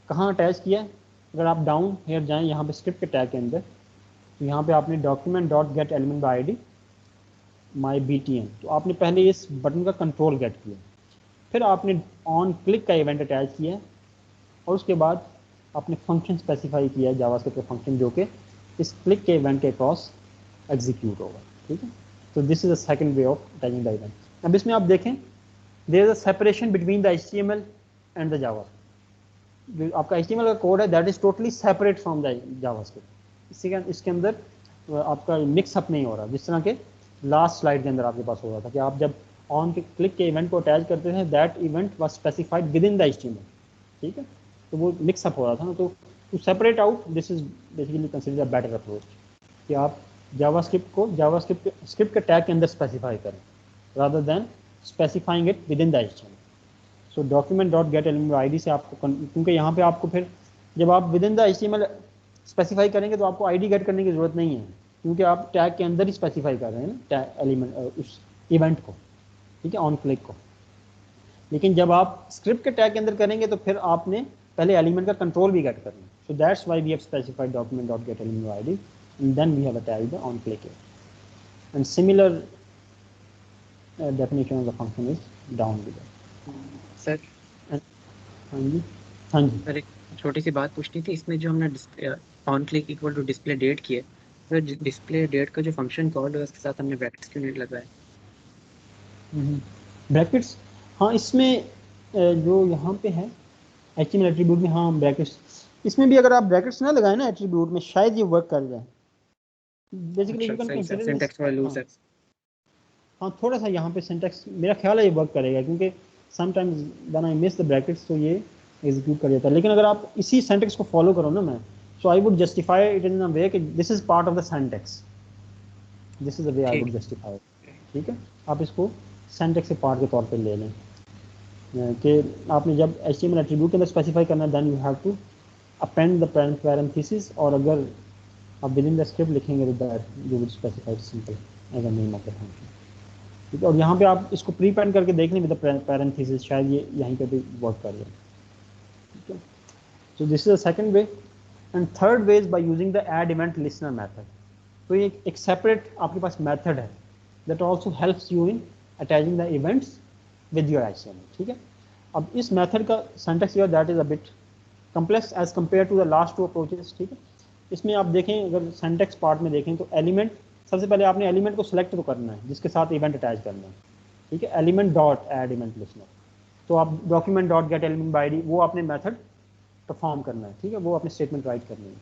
कहाँ अटैच किया है? अगर आप डाउन हेयर जाएँ यहाँ पे स्क्रिप्ट के टैग के अंदर, तो यहाँ पे आपने document dot get element by ID my BTN, तो आपने पहले इस बटन का कंट्रोल गेट किया, फिर आपने ऑन क्लिक का इवेंट अटैच किया और उसके बाद आपने फंक्शन स्पेसिफाई किया है जावास्क्रिप्ट का फंक्शन जो कि इस क्लिक के इवेंट के क्रॉस एग्जीक्यूट होगा। ठीक है, तो this is the second way of attaching the event. अब इसमें आप देखें there is a separation between the HTML and the JavaScript. जो आपका HTML का कोड है that is totally separate from the JavaScript. इसके अंदर आपका मिक्सअप नहीं हो रहा, जिस तरह के लास्ट स्लाइड के अंदर आपके पास हो रहा था कि आप जब ऑन के क्लिक के इवेंट को अटैच करते थे that event was specified with in the HTML। ठीक है, तो वो मिक्सअप हो रहा था ना, तो to separate out this is basically consider a better approach कि आप जावास्क्रिप्ट को स्क्रिप्ट के टैग के अंदर स्पेसिफाई करें rather than specifying it with in the HTML। So document dot get element ID से आपको, क्योंकि यहाँ पे आपको फिर जब आप within the HTML specify करेंगे तो आपको ID गेट करने की ज़रूरत नहीं है, क्योंकि आप टैग के अंदर ही स्पेसिफाई कर रहे हैं ना टैग एलिमेंट उस इवेंट को। ठीक है, ऑन क्लिक को। लेकिन जब आप स्क्रिप्ट के टैग के अंदर करेंगे तो फिर आपने पहले एलिमेंट का कंट्रोल भी गेट करना है। So that's why we have specified document dot get element ID and then we have attached the on click it. And similar definition of the function is down below. Sir हाँ जी, हाँ जी। Sir एक छोटी सी बात पूछनी थी, इसमें जो हमने on click equal to display date किया, सर डिस्प्ले डेट का जो फंक्शन कॉल है उसके साथ हमने ब्रैकेट्स क्यों नहीं लगाए? ब्रैकेट्स, हाँ इसमें जो यहाँ पे है HTML एट्रीब्यूट में, हाँ ब्रैकेट्स, इसमें भी अगर आप ब्रैकेट्स ना लगाए ना एट्रीब्यूट में शायद ये वर्क कर जाए। Basically you can consider syntax वाला लूज है। हाँ थोड़ा सा यहाँ पे सिंटैक्स मेरा ख्याल है ये वर्क करेगा, क्योंकि sometimes when I miss the brackets तो ये एग्जीक्यूट कर देता है। लेकिन अगर आप इसी सिंटैक्स को फॉलो करो ना, मैं so I would justify it in a way कि this is part of the syntax, this is the way I would justify. ठीक है, आप इसको सिंटैक्स के पार्ट के तौर पे ले लें कि आपने जब HTML एट्रीब्यूट के अंदर स्पेसिफाई करना है then you have to append the parenthesis, और अगर आप विद इन द स्क्रिप्ट लिखेंगे तो that you would specify simple as a name of the function. ठीक है, और यहाँ पे आप इसको प्री पेंड करके देख लें विद द पैरेंथेसिस, शायद ये यहीं पे भी वर्क कर जाए। ठीक है, so this is the second way. And third way is by using the add event listener method. तो ये एक सेपरेट आपके पास मेथड है that also helps you in attaching the events with your HTML। ठीक है, अब इस मेथड का syntax here that is a bit complex as compare to the last two approaches. ठीक है, इसमें आप देखें अगर सिंटैक्स पार्ट में देखें तो एलिमेंट, सबसे पहले आपने एलिमेंट को सिलेक्ट तो करना है जिसके साथ इवेंट अटैच करना है। ठीक है, element dot add event listener, तो आप document dot get element by ID वो आपने मेथड परफॉर्म करना है। ठीक है, वो आपने स्टेटमेंट राइट करनी है।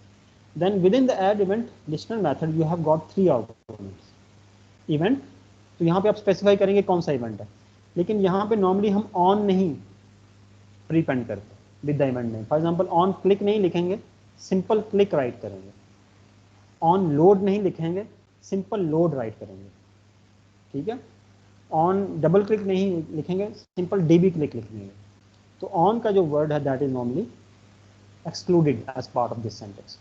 Then within the add event listener method you have got 3 arguments. Event, तो यहाँ पे आप स्पेसिफाई करेंगे कौन सा इवेंट है, लेकिन यहाँ पे नॉर्मली हम ऑन नहीं प्रीपेंड करते with the event name. For example on click नहीं लिखेंगे, सिंपल क्लिक राइट करेंगे। ऑन लोड नहीं लिखेंगे, सिंपल लोड राइट करेंगे। ठीक है, ऑन डबल क्लिक नहीं लिखेंगे, सिंपल DB क्लिक लिखेंगे। तो ऑन का जो वर्ड है that is normally excluded as part of this sentence.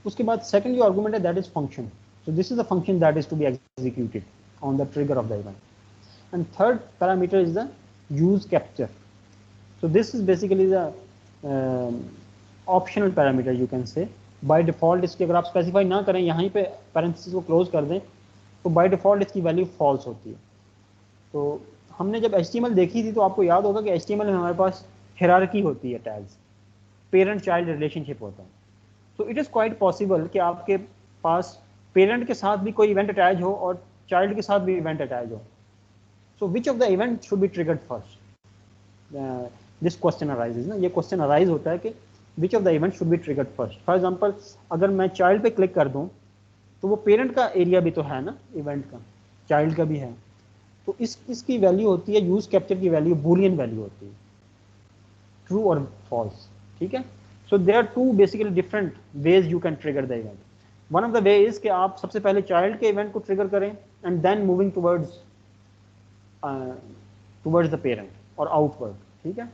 उसके बाद सेकंड जो आर्गुमेंट है that is function. So this is the function that is to be executed on the trigger of the event. And third parameter is the use capture. So this is basically the optional parameter you can say. By default इसकी अगर आप specify ना करें, यहाँ पे parenthesis को close कर दें, तो बाय डिफ़ॉल्ट इसकी वैल्यू फॉल्स होती है। तो हमने जब HTML देखी थी तो आपको याद होगा कि HTML में हमारे पास हायरार्की होती है, टैग्स, पेरेंट चाइल्ड रिलेशनशिप होता है। तो इट इज़ क्वाइट पॉसिबल कि आपके पास पेरेंट के साथ भी कोई इवेंट अटैच हो और चाइल्ड के साथ भी इवेंट अटैच हो। So which of the event should be triggered first, this question arises ना, ये क्वेश्चन अराइज होता है कि which of the event should be triggered first. For example अगर मैं चाइल्ड पे क्लिक कर दूं तो वो पेरेंट का एरिया भी तो है ना, इवेंट का, चाइल्ड का भी है। तो इसकी वैल्यू होती है, यूज कैप्चर की वैल्यू बूलियन वैल्यू होती है, ट्रू और फॉल्स। ठीक है, so there are two basically different ways you can trigger the event. One of the way is कि आप सबसे पहले चाइल्ड के इवेंट को ट्रिगर करें and then moving towards the parent और आउटवर्ड। ठीक है।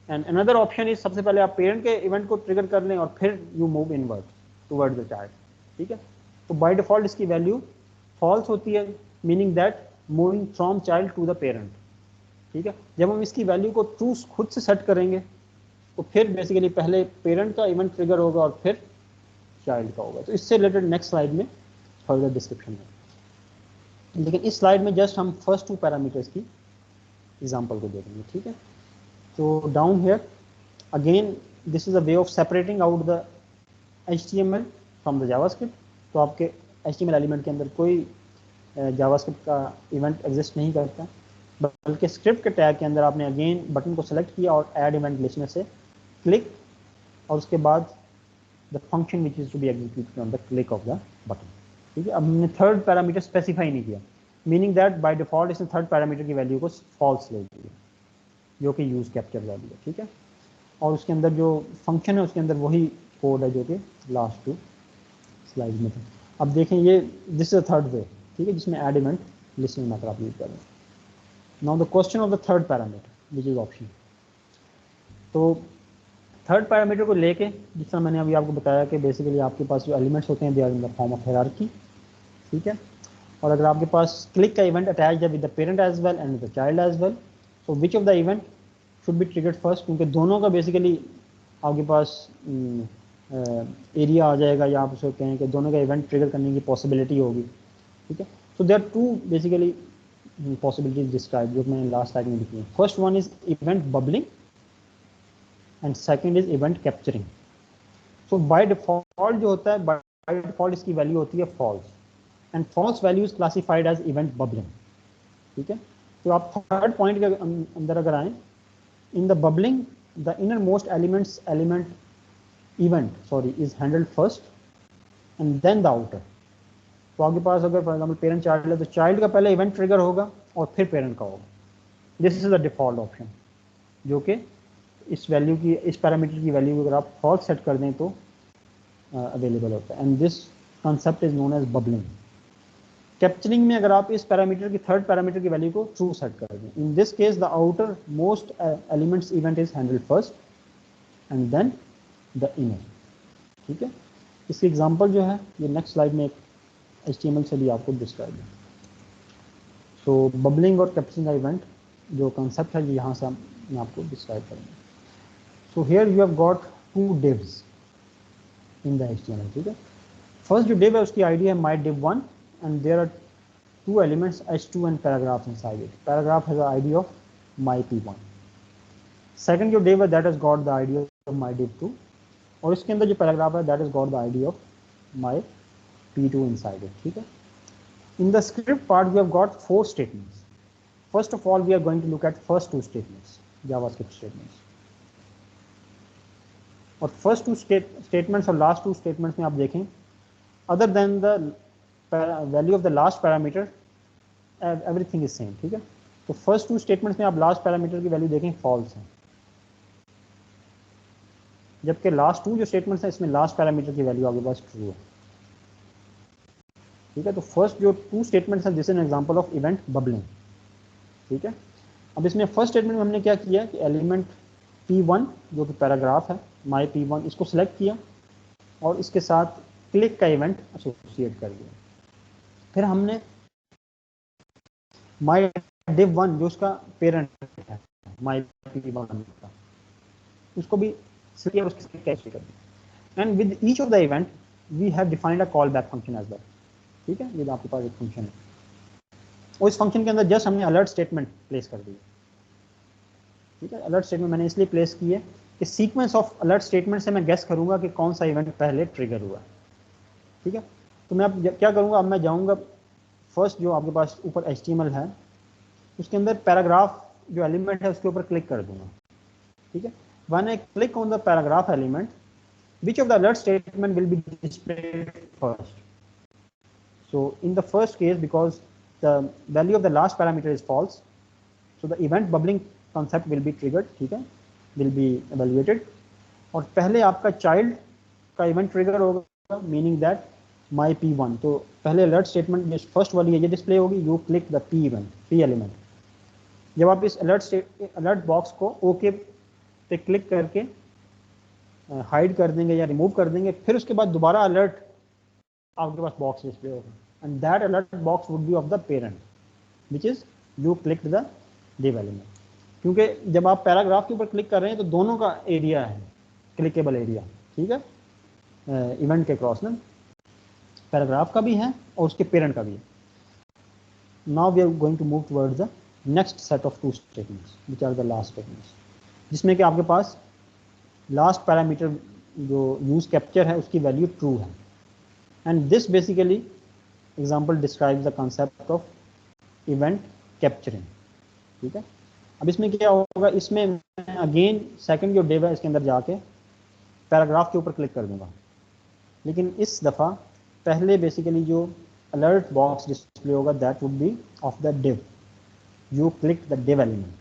एंड अनदर ऑप्शन इज सबसे पहले आप पेरेंट के इवेंट को ट्रिगर कर लें और फिर you move inward toward the child, ठीक है। तो बाय डिफॉल्ट इसकी वैल्यू फॉल्स होती है, meaning that moving from child to the parent, ठीक है। जब हम इसकी वैल्यू को ट्रू खुद से सेट करेंगे तो फिर बेसिकली पहले पेरेंट का इवेंट ट्रिगर होगा और फिर चाइल्ड का होगा। तो इससे रिलेटेड नेक्स्ट स्लाइड में फर्दर डिस्क्रिप्शन है, लेकिन इस स्लाइड में जस्ट हम फर्स्ट 2 पैरामीटर्स की एग्जांपल को देखेंगे, ठीक है। तो down here again this is a way of separating out the HTML from the JavaScript. तो आपके HTML एलिमेंट के अंदर कोई जावास्क्रिप्ट का इवेंट एग्जिस्ट नहीं करता, बल्कि स्क्रिप्ट के टैग के अंदर आपने अगेन बटन को सेलेक्ट किया और ऐड इवेंट लिस्ट में से क्लिक, और उसके बाद the function which is to be executed on the click of the button, ठीक है। अब हमने थर्ड पैरामीटर स्पेसिफाई नहीं किया, मीनिंग दैट बाय डिफॉल्ट इसने थर्ड पैरामीटर की वैल्यू को फॉल्स ले ली है, जो कि यूज कैप्चर वैल्यू है, ठीक है। और उसके अंदर जो फंक्शन है उसके अंदर वही कोड है जो कि लास्ट 2 स्लाइड में था। अब देखें ये this is the third way, ठीक है, जिसमें ऐड इवेंट लिस्टिंग मेथड आप यूज कर रहे हैं। Now the question of the third parameter which is option. तो थर्ड पैरामीटर को लेके जिस तरह मैंने अभी आपको बताया कि बेसिकली आपके पास जो एलिमेंट्स होते हैं they are in the form of hierarchy, ठीक है। और अगर आपके पास क्लिक का इवेंट अटैच है with the parent as well and the child as well, so which of the event should be triggered first, क्योंकि दोनों का बेसिकली आपके पास एरिया आ जाएगा, या आप उसे कहें कि दोनों का इवेंट ट्रिगर करने की पॉसिबिलिटी होगी, ठीक है। So there are 2 basically possibilities described जो मैंने लास्ट स्लाइड में लिखी है। First one is event bubbling and second is event capturing. So by default जो होता है, बाय डिफॉल्ट इसकी वैल्यू होती है false, and false value is classified as event bubbling, ठीक है। तो आप थर्ड पॉइंट के अंदर अगर आए, in the bubbling the innermost element is handled first and then the outer. तो आपके पास अगर फॉर एग्जाम्पल पेरेंट चाइल्ड है तो चाइल्ड का पहले इवेंट ट्रिगर होगा और फिर पेरेंट का होगा। This is the default option, जो कि इस वैल्यू की, इस पैरामीटर की वैल्यू अगर आप फॉल्स सेट कर दें तो अवेलेबल होता है, and this concept is known as bubbling. Capturing में अगर आप इस पैरामीटर की थर्ड पैरामीटर की वैल्यू को ट्रू सेट कर दें, in this case the outermost elements event is handled first and then the inner, ठीक है। इसकी एग्जांपल जो है ये नेक्स्ट स्लाइड में एक HTML से भी आपको डिस्क्राइब है। सो बबलिंग और कैप्चरिंग का इवेंट जो कंसेप्ट है यहाँ से मैं आपको डिस्क्राइब करूँगा। So here you have got 2 divs in the HTML, ठीक है। फर्स्ट जो div है उसकी आईडी है mydiv1 and there are 2 elements h2 and paragraph inside it. Paragraph has the ID of myp1। Second जो div है that has got the ID of mydiv2, और इसके अंदर जो पैराग्राफ है that has got the ID of myp2 inside it, ठीक है। In the script part we have got 4 statements. First of all we are going to look at first 2 statements, JavaScript statements. और first 2 statements और last 2 statements में आप देखें, other than the value of the last parameter everything is same, ठीक है। तो first 2 statements में आप last parameter की वैल्यू देखें false है, जबकि last 2 जो statements हैं इसमें last parameter की वैल्यू आपके पास true है, ठीक है। तो फर्स्ट जो 2 स्टेटमेंट्स हैं this is an example of event bubbling, ठीक है। अब इसमें फर्स्ट स्टेटमेंट में हमने क्या किया कि एलिमेंट P1 जो कि पैराग्राफ है myp1 इसको सिलेक्ट किया और इसके साथ क्लिक का इवेंट एसोसिएट कर दिया। फिर हमने mydiv1 जो उसका पेरेंट है myp1 का, उसको भी सिलेक्ट और उसके कैसे कर दिया, and with each of the event we have defined a call back function as well, ठीक है। ये आपके पास एक फंक्शन है और इस फंक्शन के अंदर जस्ट हमने अलर्ट स्टेटमेंट प्लेस कर दी, ठीक है। अलर्ट स्टेटमेंट मैंने इसलिए प्लेस की है कि सीक्वेंस ऑफ अलर्ट स्टेटमेंट से मैं गेस करूंगा कि कौन सा इवेंट पहले ट्रिगर हुआ, ठीक है। तो मैं अब क्या करूंगा, अब मैं जाऊंगा फर्स्ट जो आपके पास ऊपर HTML है उसके अंदर पैराग्राफ जो एलिमेंट है उसके ऊपर क्लिक कर दूंगा, ठीक है। When I click on the paragraph element which of the alert statement will be displayed first. So in the first case, because the value of the last parameter is false, so the event bubbling concept will be triggered, ठीक है, will be evaluated, और पहले आपका child का event trigger होगा, meaning that myp1, तो पहले alert statement जो फर्स्ट वाली है ये डिस्प्ले होगी, you click the p element, p element, जब आप इस अलर्ट बॉक्स को ओके पे क्लिक करके हाइड कर देंगे या रिमूव कर देंगे, फिर उसके बाद दोबारा अलर्ट आपके पास बॉक्स डिस्प्ले होगा, and that alert box would be of the parent which is you clicked the div element. क्योंकि जब आप पैराग्राफ के ऊपर क्लिक कर रहे हैं तो दोनों का एरिया है क्लिकेबल एरिया, ठीक है, इवेंट के क्रॉस ना, पैराग्राफ का भी है और उसके पेरेंट का भी है। Now we are going to move towards the next set of two statements which are the last statements, जिसमें कि आपके पास लास्ट पैरामीटर जो यूज कैप्चर है उसकी वैल्यू ट्रू है, and this basically example describes the concept of event capturing, ठीक है। अब इसमें क्या होगा, इसमें अगेन सेकंड जो div है इसके अंदर जाके पैराग्राफ के ऊपर क्लिक कर दूंगा, लेकिन इस दफ़ा पहले बेसिकली जो अलर्ट बॉक्स डिस्प्ले होगा that would B of the div, you click the div element,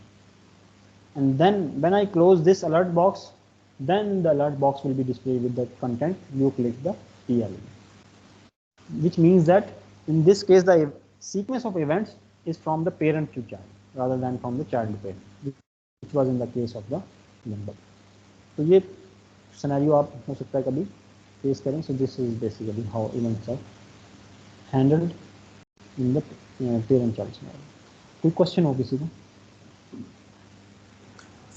and then when I close this alert box, then the alert box will be displayed with the content you click the p element, which means that in this case the sequence of events is from the parent to child rather than from the child to parent, which was in the case of the number. तो ये scenario आप हो सकता है कभी face करें। So this is basically how events are handled in the parent child scenario. कोई question हो किसी को?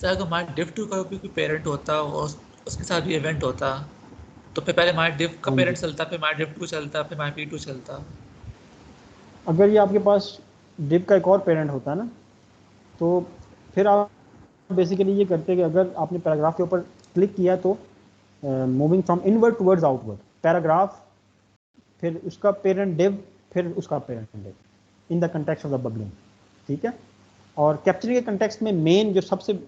सर अगर हमारे div 2 का भी कोई पेरेंट होता और उसके साथ भी इवेंट होता तो फिर पहले हमारे div का पेरेंट चलता, फिर हमारे div 2 चलता, फिर हमारे p2 चलता। अगर ये आपके पास div का एक और पेरेंट होता है ना, तो फिर आप बेसिकली ये करते कि अगर आपने पैराग्राफ के ऊपर क्लिक किया तो moving from inward towards outward, paragraph फिर उसका पेरेंट div फिर उसका parent div in the context of the bubbling, ठीक है। और कैप्चरिंग के कंटेक्स्ट में मेन जो सबसे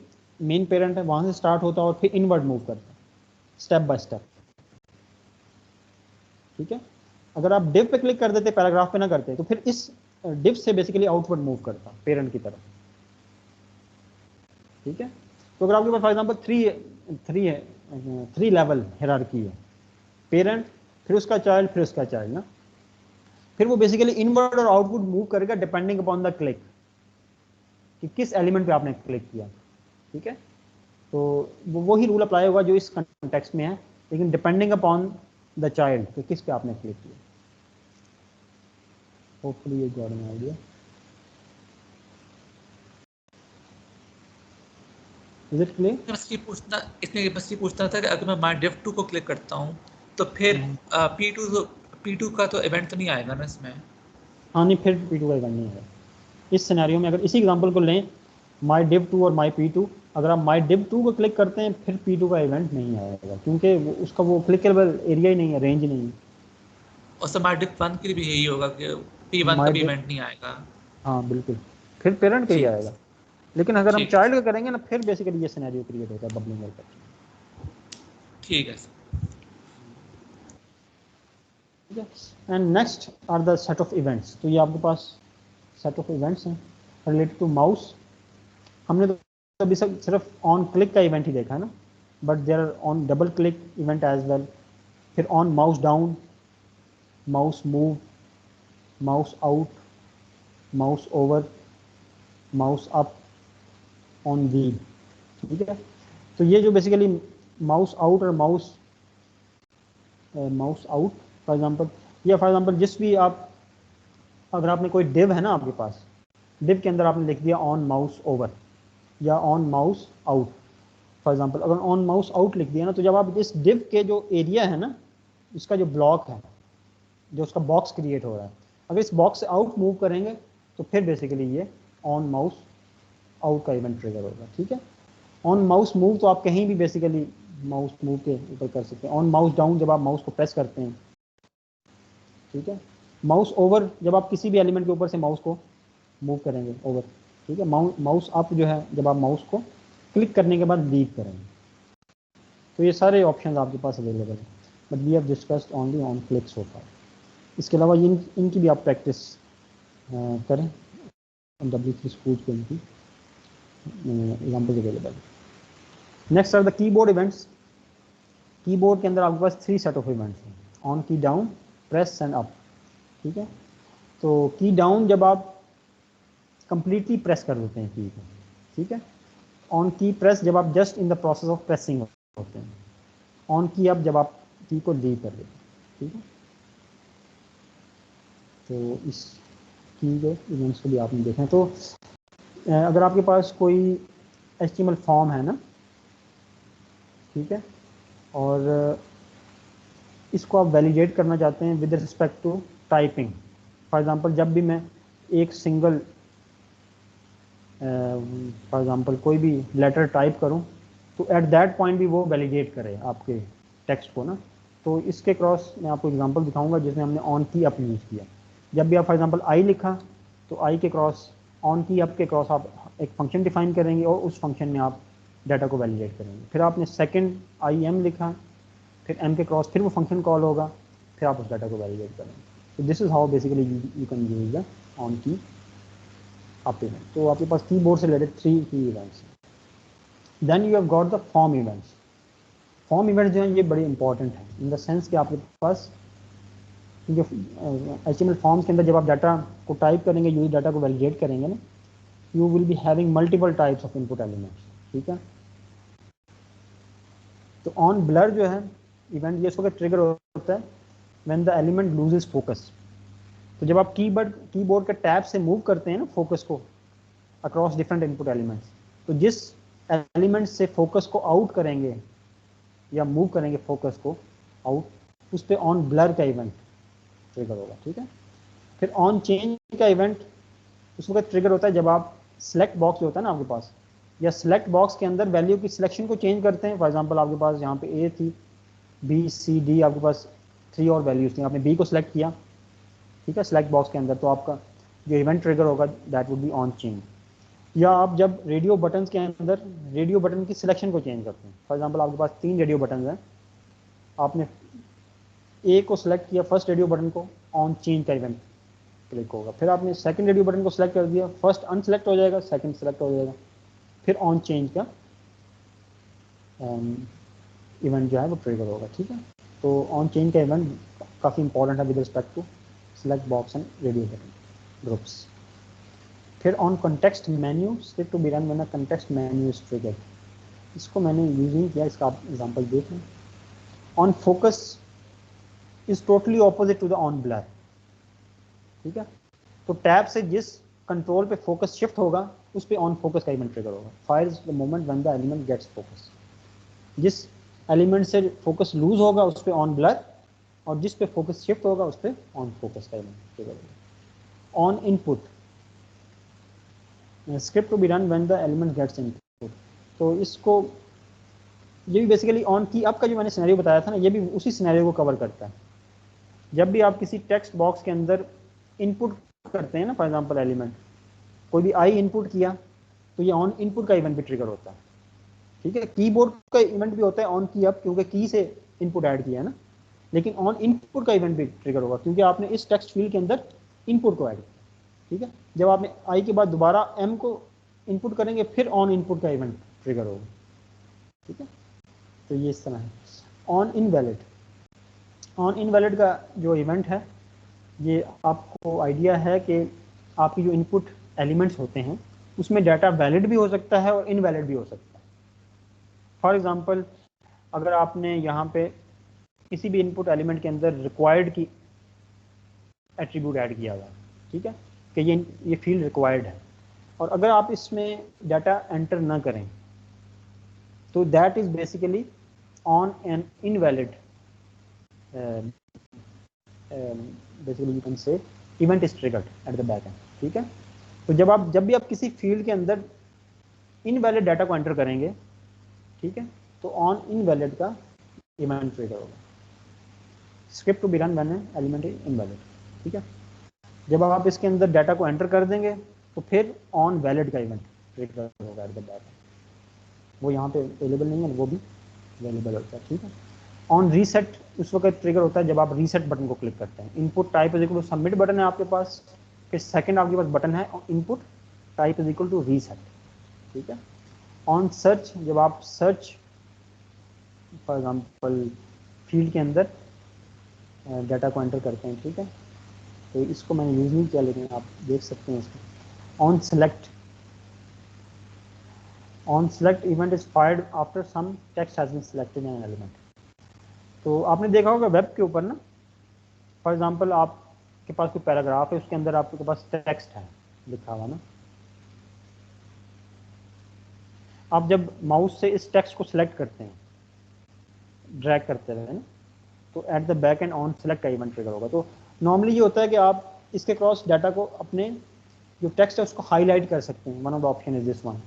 मेन पेरेंट है वहां से स्टार्ट होता है और फिर इनवर्ड मूव करता है स्टेप बाय स्टेप, ठीक है। अगर आप div पे क्लिक कर देते पैराग्राफ पे ना करते तो फिर इस div से बेसिकली आउटवर्ड मूव करता पेरेंट की तरफ, ठीक है। तो अगर आपके पास for example three level hierarchy है, पेरेंट फिर उसका चाइल्ड फिर उसका चाइल्ड ना, फिर वो बेसिकली इनवर्ड और आउटवर्ड मूव करेगा डिपेंडिंग अपॉन द क्लिक कि किस एलिमेंट पे आपने क्लिक किया, ठीक है। तो वो वही रूल अप्लाई होगा जो इस कंटेक्स्ट में है, लेकिन डिपेंडिंग अपॉन द चाइल्ड कि किस पे आपने क्लिक किया। Hopefully you got an idea. Is it clear? बस ये पूछना था कि अगर मैं माय div 2 को क्लिक करता हूँ तो फिर p2 का तो इवेंट तो नहीं आएगा ना इसमें? हाँ नहीं, फिर p2 का इवेंट नहीं आएगा इस सिनेरियो में। अगर इसी एग्जांपल को लें माई div 2 और माई p2, अगर आप माई div 2 को क्लिक करते हैं फिर p2 का इवेंट नहीं आएगा क्योंकि उसका वो क्लिकेबल एरिया ही नहीं है, रेंज नहीं है। और सर माय div 1 के लिए भी यही होगा कि p1 का भी इवेंट नहीं आएगा? हाँ बिल्कुल, फिर पेरेंट का ही ठीक। आएगा। लेकिन अगर हम ठीक। चाइल्ड का करेंगे ना फिर बेसिकली ये सिनेरियो क्रिएट होता है बबलिंग का। ठीक है सर। ठीक है। And next are the set of events. तो ये आपके पास सेट ऑफ इवेंट्स हैं रिलेटेड टू माउस। हमने तो अभी सिर्फ ऑन क्लिक का इवेंट ही देखा है ना, but there are on double click event as well, फिर on mouse down, mouse move, mouse out, mouse over, mouse up, on wheel, ठीक है। तो ये जो बेसिकली माउस आउट और माउस आउट फॉर एग्जांपल, या फॉर एग्जांपल जिस भी आप अगर आपने कोई div है ना आपके पास, div के अंदर आपने लिख दिया ऑन माउस ओवर या on mouse out for example, अगर ऑन माउस आउट लिख दिया ना, तो जब आप इस div के जो एरिया है ना, इसका जो ब्लॉक है, जो उसका बॉक्स क्रिएट हो रहा है, अगर इस बॉक्स से आउट मूव करेंगे तो फिर बेसिकली ये ऑन माउस आउट का इवेंट ट्रिगर होगा, ठीक है। ऑन माउस मूव तो आप कहीं भी बेसिकली माउस मूव के ऊपर कर सकते हैं। ऑन माउस डाउन जब आप माउस को प्रेस करते हैं, ठीक है। माउस ओवर जब आप किसी भी एलिमेंट के ऊपर से माउस को मूव करेंगे ओवर, ठीक है। माउस अप जो है जब आप माउस को क्लिक करने के बाद लीव करेंगे। तो ये सारे ऑप्शन आपके पास अवेलेबल हैं, but we have discussed only on click so far. इसके अलावा इनकी भी आप प्रैक्टिस करें, W3 स्कूल के इनकी example available. Next are the keyboard events. Keyboard के अंदर आपके पास 3 सेट ऑफ इवेंट्स हैं, on key down, press and up, ठीक है। तो की डाउन जब आप कंप्लीटली प्रेस कर देते हैं की को, ठीक है। ऑन की प्रेस जब आप just in the process of pressing होते हैं, ऑन की अब जब आप की को लीव कर देते हैं, ठीक है। तो इस की जो इवेंट्स को भी आपने देखा है। तो अगर आपके पास कोई HTML फॉर्म है ना, ठीक है, और इसको आप वैलिडेट करना चाहते हैं with respect to typing, for example जब भी मैं एक सिंगल फॉर एग्जांपल कोई भी लेटर टाइप करूं तो एट दैट पॉइंट भी वो वैलिडेट करे आपके टेक्स्ट को ना। तो इसके क्रॉस मैं आपको एग्जांपल दिखाऊंगा जिसमें हमने ऑन की अप यूज़ किया। जब भी आप फॉर एग्जांपल आई लिखा तो आई के क्रॉस ऑन की अप के क्रॉस आप एक फंक्शन डिफाइन करेंगे और उस फंक्शन में आप डाटा को वैलिडेट करेंगे। फिर आपने सेकंड आई एम लिखा, फिर एम के क्रॉस फिर वो फंक्शन कॉल होगा, फिर आप उस डाटा को वैलिडेट करेंगे। तो this is how basically you can use the on की अप इवेंट। तो आपके पास कीबोर्ड से रिलेटेड 3 की इवेंट्स हैं। Then you have got the form events. Form events जो हैं ये बड़े इंपॉर्टेंट हैं इन द सेंस कि आपके पास जो HTML फॉर्म्स के अंदर जब आप डाटा को टाइप करेंगे, यूज डाटा को वैलिडेट करेंगे ना, you will be having multiple types of input elements, ठीक है। तो ऑन ब्लर जो है इवेंट ये इसको ट्रिगर होता है when the element loses focus. तो जब आप कीबोर्ड के टैब से मूव करते हैं ना फोकस को अक्रॉस डिफरेंट इनपुट एलिमेंट्स, तो जिस एलिमेंट से फोकस को आउट करेंगे या मूव करेंगे फोकस को आउट, उस पर ऑन ब्लर का इवेंट ट्रिगर होगा, ठीक है। फिर ऑन चेंज का इवेंट उस वक्त ट्रिगर होता है जब आप सेलेक्ट बॉक्स जो होता है ना आपके पास, या सेलेक्ट बॉक्स के अंदर वैल्यू की सिलेक्शन को चेंज करते हैं। फॉर एग्जांपल आपके पास यहाँ पे ए थी, बी सी डी, आपके पास 3 और वैल्यूज थी, आपने बी को सिलेक्ट किया, ठीक है, सेलेक्ट बॉक्स के अंदर, तो आपका जो इवेंट ट्रिगर होगा that would be on change. या आप जब रेडियो बटन के अंदर रेडियो बटन की सिलेक्शन को चेंज करते हैं, फॉर एग्जाम्पल आपके पास 3 रेडियो बटन हैं, आपने ए को सिलेक्ट किया फर्स्ट रेडियो बटन को, ऑन चेंज का इवेंट क्लिक होगा। फिर आपने सेकंड रेडियो बटन को सिलेक्ट कर दिया, फर्स्ट अनसेलेक्ट हो जाएगा, सेकंड सेलेक्ट हो जाएगा, फिर ऑन चेंज का इवेंट जो है वो ट्रिगर होगा, ठीक है। तो ऑन चेंज का इवेंट काफ़ी इंपॉर्टेंट है with respect to select box and radio button groups. फिर on context menu script to be run when a context menu is triggered. इसको मैंने यूज नहीं किया, इसका आप एग्जांपल देख लें। On focus is totally opposite to the on blur, ठीक है। तो टैब से जिस कंट्रोल पे फोकस शिफ्ट होगा उस पे ऑन फोकस का इवेंट ट्रिगर होगा। Fire is the moment when the element gets focus. जिस एलिमेंट से फोकस लूज होगा उस पे ऑन ब्लर, और जिस पे फोकस शिफ्ट होगा उस पे ऑन फोकस का इवेंट ट्रिगर होगा। On input script to be run when the element gets input. तो इसको ये भी बेसिकली ऑन की अप का जो मैंने सिनेरियो बताया था ना, ये भी उसी सिनेरियो को कवर करता है। जब भी आप किसी टेक्स्ट बॉक्स के अंदर इनपुट करते हैं ना, फॉर एग्जांपल एलिमेंट कोई भी आई इनपुट किया तो ये ऑन इनपुट का इवेंट भी ट्रिगर होता है, ठीक है। कीबोर्ड का इवेंट भी होता है ऑन की अप, क्योंकि की से इनपुट ऐड किया है ना, लेकिन ऑन इनपुट का इवेंट भी ट्रिगर होगा क्योंकि आपने इस टेक्स्ट फील्ड के अंदर इनपुट को ऐड किया, ठीक है। जब आपने आई के बाद दोबारा एम को इनपुट करेंगे फिर ऑन इनपुट का इवेंट ट्रिगर होगा, ठीक है। तो ये इस तरह है। ऑन इनवैलिड, ऑन इनवैलिड का जो इवेंट है ये आपको आइडिया है कि आपकी जो इनपुट एलिमेंट्स होते हैं उसमें डाटा वैलिड भी हो सकता है और इनवैलिड भी हो सकता है। फॉर एग्जांपल अगर आपने यहाँ पे किसी भी इनपुट एलिमेंट के अंदर रिक्वायर्ड की एट्रीब्यूट ऐड किया हुआ, ठीक है, कि ये फील्ड रिक्वायर्ड है, और अगर आप इसमें डाटा एंटर ना करें तो that is basically on an invalid, basically you can से event is triggered eight the back and, ठीक है। तो जब भी आप किसी फील्ड के अंदर इनवैलिड डाटा को एंटर करेंगे, ठीक है, तो ऑन इनवैलिड का इवेंट ट्रिगर होगा। Script to be run when element is invalid, ठीक है। जब आप इसके अंदर डाटा को एंटर कर देंगे तो फिर ऑन वैलिड का इवेंट ट्रिगर होगा एट द बैक एंड। वो यहाँ पे अवेलेबल नहीं है, वो भी अवेलेबल होता है, ठीक है। ऑन रीसेट उस वक्त ट्रिगर होता है जब आप रीसेट बटन को क्लिक करते हैं। Input type is equal to submit button है आपके पास, फिर सेकंड आपके पास बटन है input type is equal to reset, ठीक है। ऑन सर्च जब आप सर्च फॉर एग्जांपल फील्ड के अंदर डाटा को एंटर करते हैं, ठीक है। तो इसको मैंने यूज नहीं किया लेकिन आप देख सकते हैं इसको। on select event is fired after some text has been selected in an element. तो आपने देखा होगा वेब के ऊपर ना, फॉर एग्जांपल आपके पास कोई पैराग्राफ है, उसके अंदर आपके पास टेक्स्ट है लिखा हुआ ना, आप जब माउस से इस टेक्स्ट को सिलेक्ट करते हैं, ड्रैग करते रहे ना, तो at the back and on select का इवेंट ट्रिगर होगा। तो नॉर्मली ये होता है कि आप इसके क्रॉस डाटा को अपने जो टेक्स्ट है उसको हाईलाइट कर सकते हैं। One of the option is this one.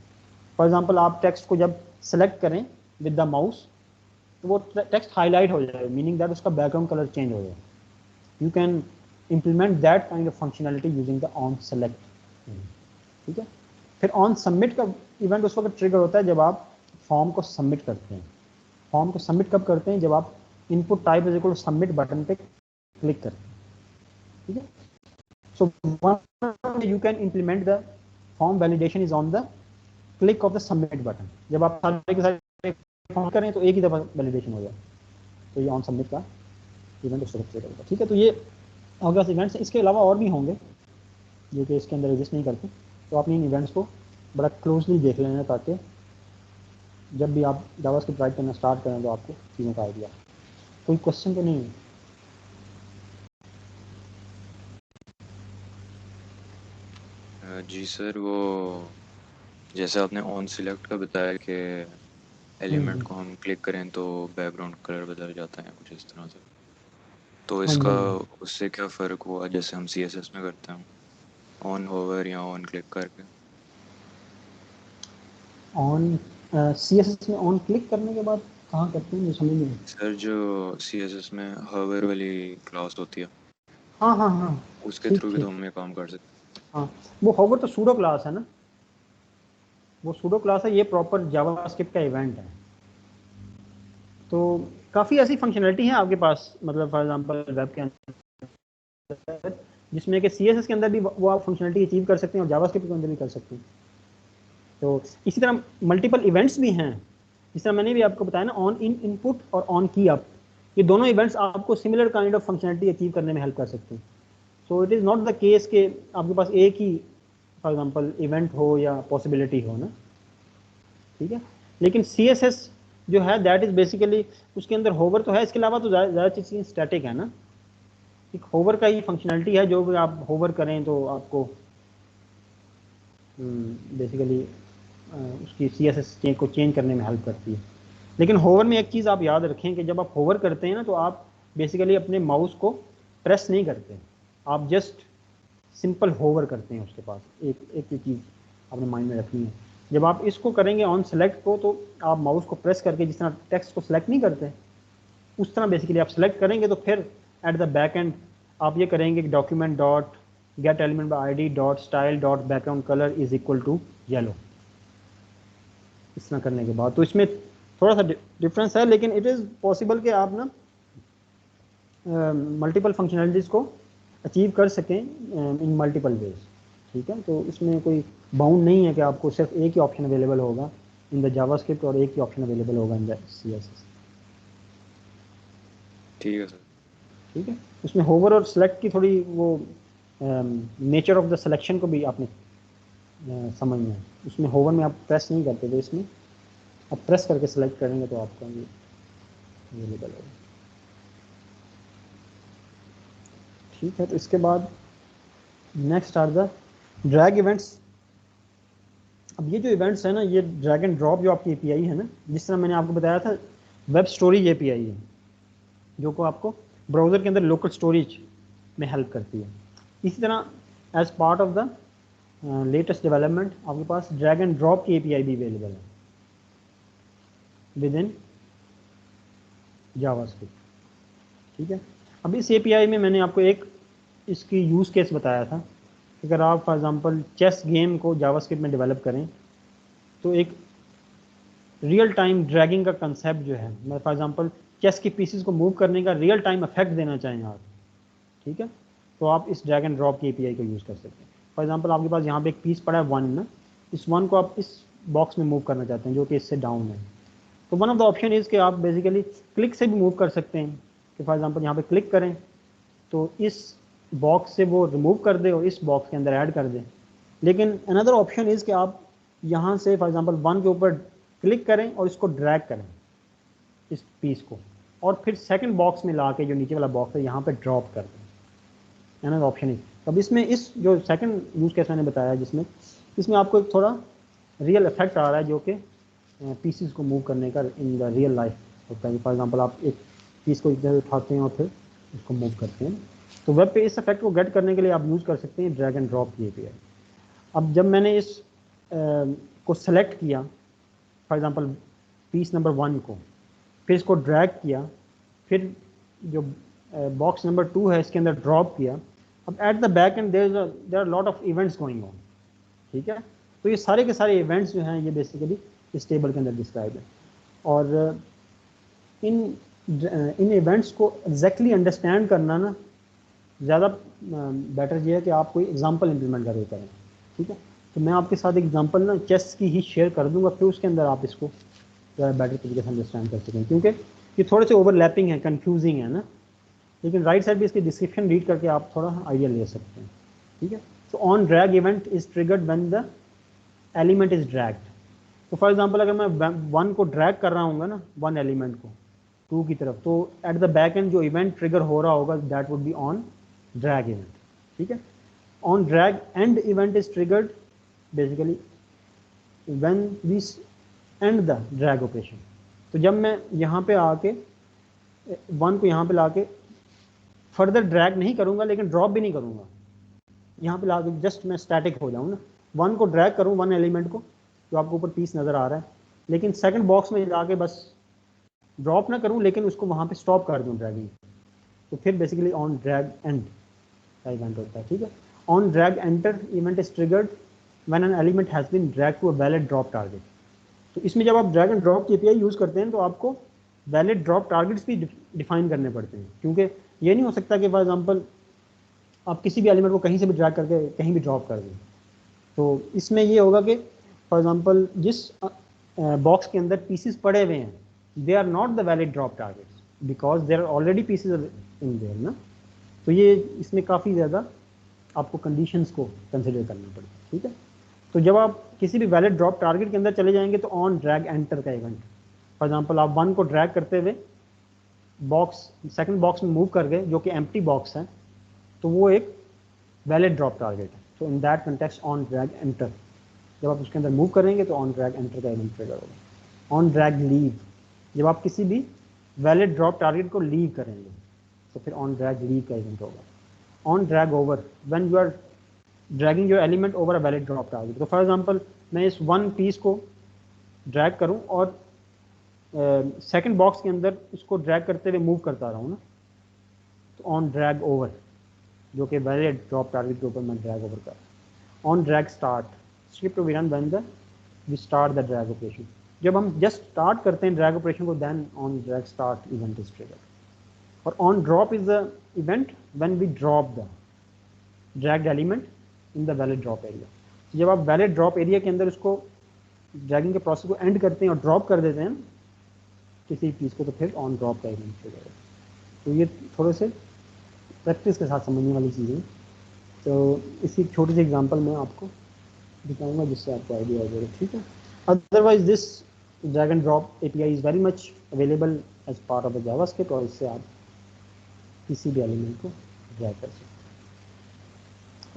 For example आप टेक्स्ट को जब सेलेक्ट करें विद द माउस तो वो टेक्स्ट हाईलाइट हो जाए, मीनिंग दैट उसका बैकग्राउंड कलर चेंज हो जाए। You can implement that kind of functionality using the on select. ठीक है, फिर ऑन सबमिट का इवेंट उस वक्त ट्रिगर होता है जब आप फॉर्म को सबमिट करते हैं। फॉर्म को सबमिट कब करते हैं? जब आप input type is equal to submit button पे क्लिक करते हैं। ठीक है, so you can implement the form validation is on the click of the submit button. जब आप सारे के सारे फॉर्म करें तो एक ही दफा वैलिडेशन हो जाए, तो ये ऑन सबमिट का इवेंट उस वक्त ट्रिगर होगा। ठीक है, तो ये ऑब्वियस इवेंट्स। इसके अलावा और भी होंगे जो कि इसके अंदर एग्जिस्ट नहीं करते, तो आपने इन इवेंट्स को बड़ा क्लोजली देख लेना ताकि जब भी आप जावास्क्रिप्ट राइट करना स्टार्ट करें तो आपको चीज़ों का आइडिया। कोई क्वेश्चन तो नहीं है? जी सर, वो जैसे आपने ऑन सिलेक्ट का बताया कि एलिमेंट को हम क्लिक करें तो बैकग्राउंड कलर बदल जाता है कुछ इस तरह से, तो इसका उससे क्या फ़र्क हुआ जैसे हम CSS में करते हैं ऑन होवर या ऑन क्लिक करके? ऑन CSS में ऑन क्लिक करने के बाद कहाँ करते हैं, समझ नहीं सर। जो CSS में होवर वाली क्लास होती है, हाँ हाँ हाँ, उसके थ्रू भी तो हम ये काम कर सकते हैं। हाँ, वो होवर तो सूडो क्लास है ना, वो सूडो क्लास है, ये प्रॉपर जावास्क्रिप्ट का इवेंट है। तो काफ़ी ऐसी फंक्शनलिटी है आपके पास, मतलब फॉर एग्जांपल वेब के अंदर जिसमें कि CSS के अंदर भी वो आप फंक्शनलिटी अचीव कर सकते हैं और जावास्क्रिप्ट के अंदर भी कर सकते हैं। तो इसी तरह मल्टीपल इवेंट्स भी हैं, जिस तरह मैंने भी आपको बताया ना, ऑन इन इनपुट और ऑन की अप, ये दोनों इवेंट्स आपको similar kind of functionality achieve करने में हेल्प कर सकते हैं। So it is not the case कि आपके पास एक ही फॉर एग्जांपल इवेंट हो या पॉसिबिलिटी हो ना। ठीक है, लेकिन CSS जो है दैट इज़ बेसिकली उसके अंदर होवर तो है, इसके अलावा तो ज़्यादा चीज़ें स्टैटिक है ना। एक होवर का ही फंक्शनलिटी है, जो भी आप होवर करें तो आपको बेसिकली उसकी CSS को चेंज करने में हेल्प करती है। लेकिन होवर में एक चीज़ आप याद रखें कि जब आप होवर करते हैं ना, तो आप बेसिकली अपने माउस को प्रेस नहीं करते, आप जस्ट सिंपल होवर करते हैं। उसके पास एक चीज़ आपने माइंड में रखनी है, जब आप इसको करेंगे ऑन सेलेक्ट को, तो आप माउस को प्रेस करके जिस तरह टेक्स्ट को सेलेक्ट नहीं करते उस तरह बेसिकली आप सेलेक्ट करेंगे। तो फिर एट द बैक एंड आप ये करेंगे कि document dot get element by ID dot style dot background colour is equal to yellow. इस तरह करने के बाद तो इसमें थोड़ा सा डिफरेंस है, लेकिन इट इज़ पॉसिबल कि आप ना मल्टीपल फंक्शनलिटीज़ को अचीव कर सकें इन मल्टीपल वेज। ठीक है, तो इसमें कोई बाउंड नहीं है कि आपको सिर्फ एक ही ऑप्शन अवेलेबल होगा इन द जावास्क्रिप्ट और एक ही ऑप्शन अवेलेबल होगा इन द CSS। ठीक है सर। ठीक है, उसमें होवर और सेलेक्ट की थोड़ी वो नेचर ऑफ द सिलेक्शन को भी आपने समझना है। उसमें होवर में आप प्रेस नहीं करते, तो इसमें आप प्रेस करके सेलेक्ट करेंगे तो आपका ये अवेलेबल होगा। ठीक है, तो इसके बाद next are the drag events. अब ये जो इवेंट्स है ना, ये ड्रैग एंड ड्रॉप जो आपकी API है ना, जिस तरह मैंने आपको बताया था वेब स्टोरेज API है जो को आपको ब्राउज़र के अंदर लोकल स्टोरेज में हेल्प करती है। इसी तरह as part of the latest development आपके पास ड्रैग एंड ड्रॉप की API भी अवेलेबल है विद इन जावास्क्रिप्ट। ठीक है, अब इस API में मैंने आपको एक इसकी यूज़ केस बताया था। अगर आप फॉर एग्जांपल चेस गेम को जावास्क्रिप्ट में डेवलप करें तो एक रियल टाइम ड्रैगिंग का कंसेप्ट जो है, मैं फॉर एग्जांपल चेस की पीसेस को मूव करने का रियल टाइम इफेक्ट देना चाहें आप, ठीक है, तो आप इस ड्रैग एंड ड्रॉप की API को यूज़ कर सकते हैं। फॉर एग्जांपल आपके पास यहाँ पे एक पीस पड़ा है 1 ना, इस 1 को आप इस बॉक्स में मूव करना चाहते हैं जो कि इससे डाउन है, तो one of the option is कि आप बेसिकली क्लिक से भी मूव कर सकते हैं कि फॉर एग्जांपल यहाँ पे क्लिक करें तो इस बॉक्स से वो रिमूव कर दे और इस बॉक्स के अंदर ऐड कर दे। लेकिन अनदर ऑप्शन इज़ कि आप यहाँ से फॉर एग्जांपल 1 के ऊपर क्लिक करें और इसको ड्रैग करें इस पीस को, और फिर सेकंड बॉक्स में ला के जो नीचे वाला बॉक्स है यहाँ पे ड्रॉप कर दें। अनदर ऑप्शन इज, अब इसमें इस जो सेकंड यूज़ केस मैंने बताया जिसमें इसमें आपको एक थोड़ा रियल इफेक्ट आ रहा है जो कि पीसीस को मूव करने का इन द रियल लाइफ होता है। फॉर एग्जांपल आप एक पीस को इधर उठाते हैं और फिर उसको मूव करते हैं। तो वेब पे इस इफेक्ट को गेट करने के लिए आप यूज़ कर सकते हैं ड्रैग एंड ड्रॉप की API। अब जब मैंने इस को सेलेक्ट किया फॉर एग्जांपल पीस नंबर 1 को, फिर इसको ड्रैग किया, फिर जो बॉक्स नंबर 2 है इसके अंदर ड्रॉप किया। अब at the back end there are lot of events going on, ठीक है। तो ये सारे के सारे इवेंट्स जो हैं ये बेसिकली इस टेबल के अंदर डिस्क्राइब है, और इन इवेंट्स को एग्जैक्टली अंडरस्टैंड करना ना ज़्यादा बेटर ये है कि आप कोई एग्जांपल इम्प्लीमेंट करके करें, ठीक है। तो मैं आपके साथ एग्जांपल ना चेस की ही शेयर कर दूंगा, फिर उसके अंदर आप इसको ज़्यादा बेटर तरीके से अंडरस्टैंड कर सकें, क्योंकि ये थोड़े से ओवरलैपिंग है, कंफ्यूजिंग है ना। लेकिन राइट साइड भी इसकी डिस्क्रिप्शन रीड करके आप थोड़ा आइडिया ले सकते हैं, ठीक है। तो on drag event is triggered when the element is dragged. तो फॉर एग्जांपल अगर मैं 1 को ड्रैग कर रहा हूँ ना 1 एलिमेंट को 2 की तरफ, तो एट द बैक एंड जो इवेंट ट्रिगर हो रहा होगा that would be on drag event, ठीक है। On drag end event is triggered basically when we end the drag operation. तो जब मैं यहाँ पे आके 1 को यहाँ पे लाके फर्दर ड्रैग नहीं करूँगा लेकिन ड्रॉप भी नहीं करूँगा, यहाँ पे लाके जस्ट मैं स्टैटिक हो जाऊँ ना, 1 को ड्रैग करूँ 1 एलिमेंट को जो आपको ऊपर पीस नज़र आ रहा है, लेकिन सेकंड बॉक्स में जाके बस ड्रॉप ना करूँ लेकिन उसको वहाँ पे स्टॉप कर दूँ ड्रैगिंग, तो फिर बेसिकली ऑन ड्रैग एंड का इवेंट होता है, ठीक है। On drag enter event is triggered when an element has been drag to a valid drop target. तो इसमें जब आप ड्रैग एंड ड्रॉप की API यूज़ करते हैं तो आपको वैलिड ड्रॉप टारगेट्स भी डिफाइन करने पड़ते हैं, क्योंकि ये नहीं हो सकता कि फॉर एग्जांपल आप किसी भी एलिमेंट को कहीं से भी ड्रैग करके कहीं भी ड्रॉप कर दें। तो इसमें ये होगा कि फॉर एग्जांपल जिस बॉक्स के अंदर पीसेस पड़े हुए हैं they are not the valid drop targets because there are already pieces in there ना। तो ये इसमें काफ़ी ज़्यादा आपको कंडीशंस को कंसिडर करना पड़ता है, ठीक है। तो जब आप किसी भी वैलिड ड्रॉप टारगेट के अंदर चले जाएंगे तो ऑन ड्रैग एंटर का इवेंट, फॉर एग्जांपल आप 1 को ड्रैग करते हुए बॉक्स सेकंड बॉक्स में मूव कर गए जो कि एम्प्टी बॉक्स है, तो वो एक वैलिड ड्रॉप टारगेट है। तो in that context on drag enter, जब आप उसके अंदर मूव करेंगे तो ऑन ड्रैग एंटर का इवेंट ट्रिगर होगा। ऑन ड्रैग लीव, जब आप किसी भी वैलिड ड्रॉप टारगेट को लीव करेंगे तो फिर ऑन ड्रैग लीव का इवेंट होगा। On drag over, when you are dragging your element over a valid drop target. तो फॉर एग्जांपल मैं इस 1 पीस को ड्रैग करूं और सेकंड बॉक्स के अंदर इसको ड्रैग करते हुए मूव करता रहा हूँ ना, तो ऑन ड्रैग ओवर जो कि वैलिड ड्रॉप टारगेट के ऊपर मैं ड्रैग ओवर कर। On drag start, script we run when we start the drag operation, जब हम जस्ट स्टार्ट करते हैं ड्रैग ऑपरेशन को then on drag start event is triggered. और on drop is the event when we drop the dragged element in the valid drop area. जब आप valid drop area के अंदर उसको ड्रैगिंग के प्रोसेस को एंड करते हैं और ड्रॉप कर देते हैं किसी चीज़ को, तो फिर ऑन ड्रॉप का इवेंट ट्रिगर होगा। तो ये थोड़े से प्रैक्टिस के साथ समझने वाली चीज़ें। तो इसी छोटी सी एग्जांपल मैं आपको दिखाऊंगा जिससे आपको आइडिया हो जाएगा, ठीक है। Otherwise this drag and drop API is very much available as part of the JavaScript, और इससे आप किसी भी एलिमेंट को ड्रैग कर सकते हैं।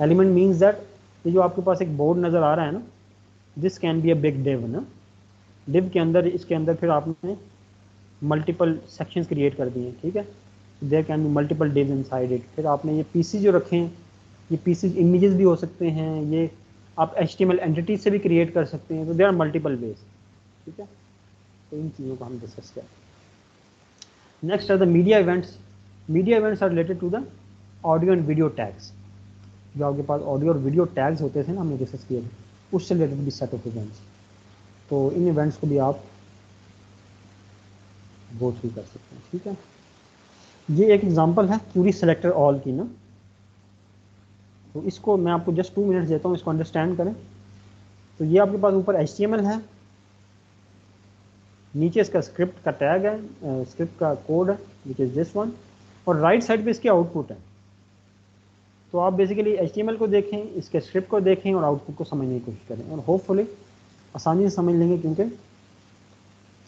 एलिमेंट मीन्स दैट ये जो आपके पास एक बोर्ड नज़र आ रहा है ना, this can be a big div ना। डिव के अंदर इसके अंदर फिर आपने मल्टीपल सेक्शंस क्रिएट कर दिए, ठीक है। There can be multiple div inside it. फिर आपने ये पीसी जो रखे हैं, ये पीसी इमेजेस भी हो सकते हैं, ये आप HTML एंटिटीज से भी क्रिएट कर सकते हैं। तो देयर आर मल्टीपल वेज, ठीक है। तो इन चीज़ों को हम डिस्कस करें। Next are the media events. Media events are related to the audio and video tags. जो आपके पास ऑडियो और वीडियो टैग्स होते थे ना, हमने डिस्कस किए थे, उससे रिलेटेड भी सेट ऑफ इवेंट्स। तो इन इवेंट्स को भी आप गो थ्रू कर सकते हैं, ठीक है। ये एक एग्जांपल है क्यूरी सेलेक्टर ऑल की ना, तो इसको मैं आपको जस्ट 2 मिनट्स देता हूँ, इसको अंडरस्टैंड करें। तो ये आपके पास ऊपर HTML है, नीचे इसका स्क्रिप्ट का टैग है, स्क्रिप्ट का कोड है विच इज़ दिस वन, और राइट साइड पे इसकी आउटपुट है। तो आप बेसिकली HTML को देखें, इसके स्क्रिप्ट को देखें और आउटपुट को समझने की कोशिश करें और होपफुली आसानी से समझ लेंगे, क्योंकि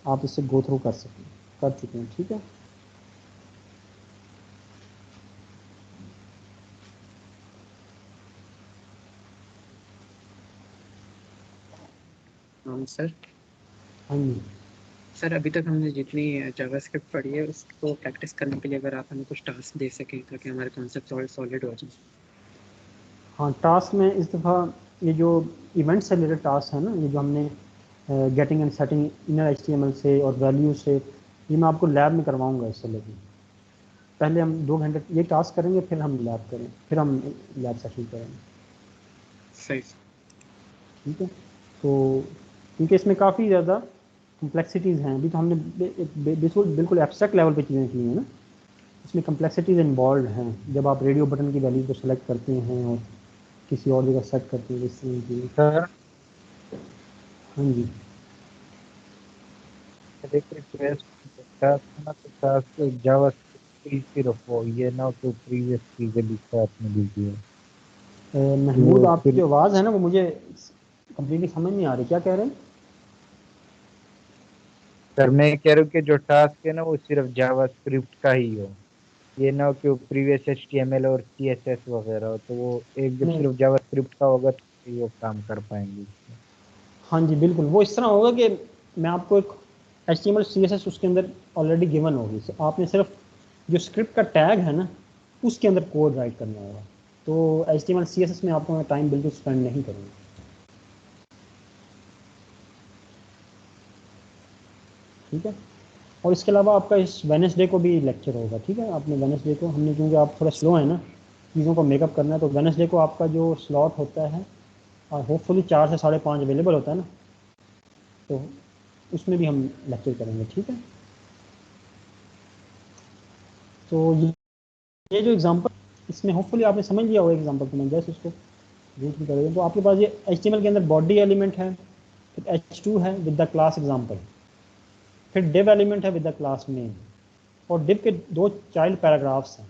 आप इससे गो थ्रू कर चुके हैं। ठीक है, सर। हाँ जी सर अभी तक हमने जितनी जावास्क्रिप्ट पढ़ी है उसको प्रैक्टिस करने के लिए अगर आप हमें कुछ टास्क दे सकें ताकि हमारे कॉन्सेप्ट और सॉलिड हो जाए। हाँ, टास्क में इस दफ़ा ये जो इवेंट से रिलेटेड टास्क है ना, ये जो हमने getting and setting inner HTML से और वैल्यू से, ये मैं आपको लैब में करवाऊंगा। इससे लेकिन पहले हम 2 घंटे ये टास्क करेंगे, फिर हम लैब करेंगे, फिर हम लैब सेशन करेंगे। सही। ठीक है, तो क्योंकि इसमें काफ़ी ज़्यादा कम्प्लेक्सिटीज़ हैं। अभी तो हमने बिल्कुल एब्स्ट्रैक्ट लेवल पे चीज़ें की हैं ना, इसमें कम्प्लेक्सिटीज़ इन्वॉल्व हैं। जब आप रेडियो बटन की वैल्यू को सेलेक्ट करते हैं और किसी और जगह सेट करते हैं, इस तरह की। सर हाँ जी, एक रिक्वेस्ट ना, तो टास्क जावास्क्रिप्ट ही सिर्फ हो, ये ना तो प्रीवियस चीजें भी साथ में दीजिए। महमूद, वो आपकी फिर जो आवाज़ है ना वो मुझे कम्प्लीटली समझ नहीं आ रही, क्या कह रहे हैं? सर मैं कह रहा हूँ कि जो टास्क है ना वो सिर्फ जावास्क्रिप्ट का ही हो, ये ना हो कि वो प्रीवियस HTML और CSS वगैरह हो। तो वो एक जब नहीं, सिर्फ जावास्क्रिप्ट का होगा तो वो काम कर पाएंगे इसमें। हाँ जी बिल्कुल, वो इस तरह होगा कि मैं आपको एक HTML CSS उसके अंदर ऑलरेडी गिवन होगी, आपने सिर्फ जो स्क्रिप्ट का टैग है ना उसके अंदर कोड राइट करना होगा। तो HTML CSS में आपको मैं टाइम बिल्कुल स्पेंड नहीं करूँगा। ठीक है, और इसके अलावा आपका इस वेडनेसडे को भी लेक्चर होगा। ठीक है, आपने वेडनेसडे को, हमने क्योंकि आप थोड़ा स्लो है ना, चीज़ों को मेकअप करना है, तो वेडनेसडे को आपका जो स्लॉट होता है और होपफुली 4 से 5:30 अवेलेबल होता है ना, तो उसमें भी हम लेक्चर करेंगे। ठीक है, तो ये जो एग्जांपल, इसमें होपफुली आपने समझ लिया होगा एग्जांपल को, मैं जैसे इसको यूज भी करेंगे। तो आपके पास ये HTML के अंदर बॉडी एलिमेंट है, फिर H2 है विद द क्लास एग्जांपल, फिर div एलिमेंट है विद द क्लास नेम, और div के 2 चाइल्ड पैराग्राफ्स हैं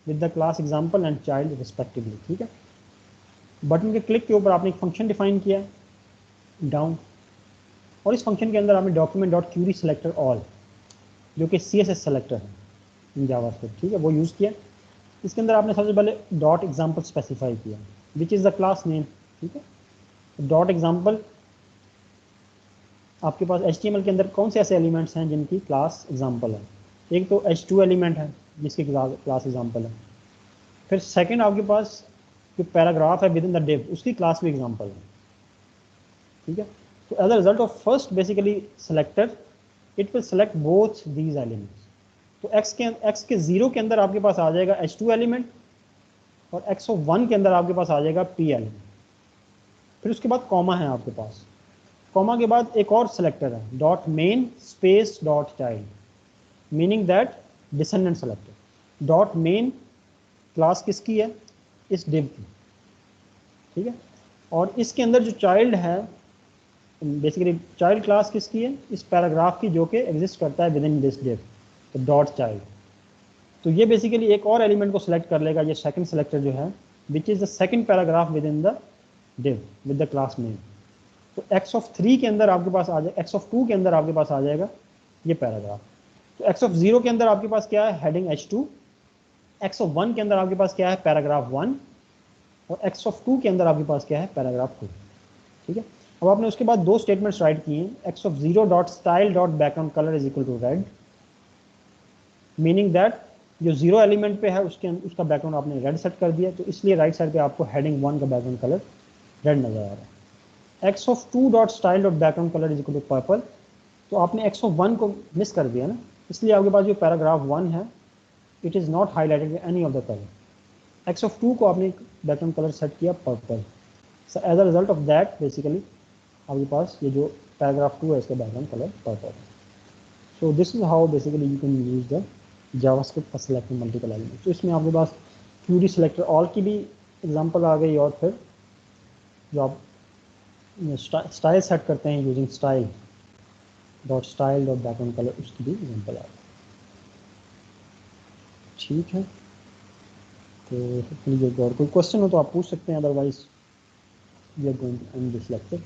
with the class example and child respectively. ठीक है, बटन के क्लिक के ऊपर आपने एक फंक्शन डिफाइन किया है डाउन, और इस फंक्शन के अंदर आपने document dot query selector all, जो कि CSS सेलेक्टर है इन जावास्क्रिप्ट, ठीक है, वो यूज़ किया। इसके अंदर आपने सबसे पहले डॉट एग्जाम्पल स्पेसिफाई किया, विच इज़ द क्लास नेम। ठीक है, डॉट एग्जाम्पल आपके पास HTML के अंदर कौन से ऐसे एलिमेंट्स हैं जिनकी क्लास एग्जाम्पल है? एक तो H2 एलिमेंट है जिसकी क्लास एग्जाम्पल है, फिर सेकंड आपके पास जो पैराग्राफ है विद इन द डिव, उसकी क्लास भी एग्जाम्पल है। ठीक है, तो as a result of first basically selector, it will select both these elements. तो x के 0 के अंदर आपके पास आ जाएगा H2 एलिमेंट, और x1 के अंदर आपके पास आ जाएगा P एलिमेंट। फिर उसके बाद कॉमा है आपके पास, कॉमा के बाद एक और सेलेक्टर है dot main space dot child, meaning that descendant selector. Dot main class किसकी है? इस डिव की। ठीक है, और इसके अंदर जो चाइल्ड है, बेसिकली चाइल्ड क्लास किसकी है? इस पैराग्राफ की, जो कि एग्जिस्ट करता है विद इन दिस डिव, तो डॉट चाइल्ड। तो ये बेसिकली एक और एलिमेंट को सिलेक्ट कर लेगा, ये सेकंड सेलेक्टर जो है, which is the second paragraph within the div with the class name. तो x3 के अंदर आपके पास आ जाए, x2 के अंदर आपके पास आ जाएगा ये पैराग्राफ। तो x0 के अंदर आपके पास क्या है? Heading H2। x1 के अंदर आपके पास क्या है? पैराग्राफ 1। और x2 के अंदर आपके पास क्या है? पैराग्राफ 2। ठीक है, अब आपने उसके बाद 2 स्टेटमेंट्स राइट किए हैं, x0 dot style dot background colour is equal to red, meaning that जो 0 एलिमेंट पे है उसका बैकग्राउंड आपने रेड सेट कर दिया, तो इसलिए राइट साइड पे आपको हेडिंग 1 का बैकग्राउंड कलर रेड नजर आ रहा है। x2 dot style dot background colour is equal to purple, तो आपने x1 को मिस कर दिया ना, इसलिए आपके पास जो पैराग्राफ 1 है, it is not highlighted any of the colour. x2 को आपने बैकग्राउंड कलर सेट किया purple, so as a result of that basically आपके पास ये जो पैराग्राफ 2 है इसका बैकग्राउंड कलर पर्पल है। So this is how basically you can use the JavaScript for selecting multiple elements. तो इसमें आपके पास क्यूरी सेलेक्टर ऑल की भी एग्जांपल आ गई, और फिर जो आप स्टाइल सेट करते हैं using style dot background colour, उसकी भी एग्जांपल आ गई। ठीक है, तो और कोई क्वेश्चन हो तो आप पूछ सकते हैं, otherwise we are going to end this lecture.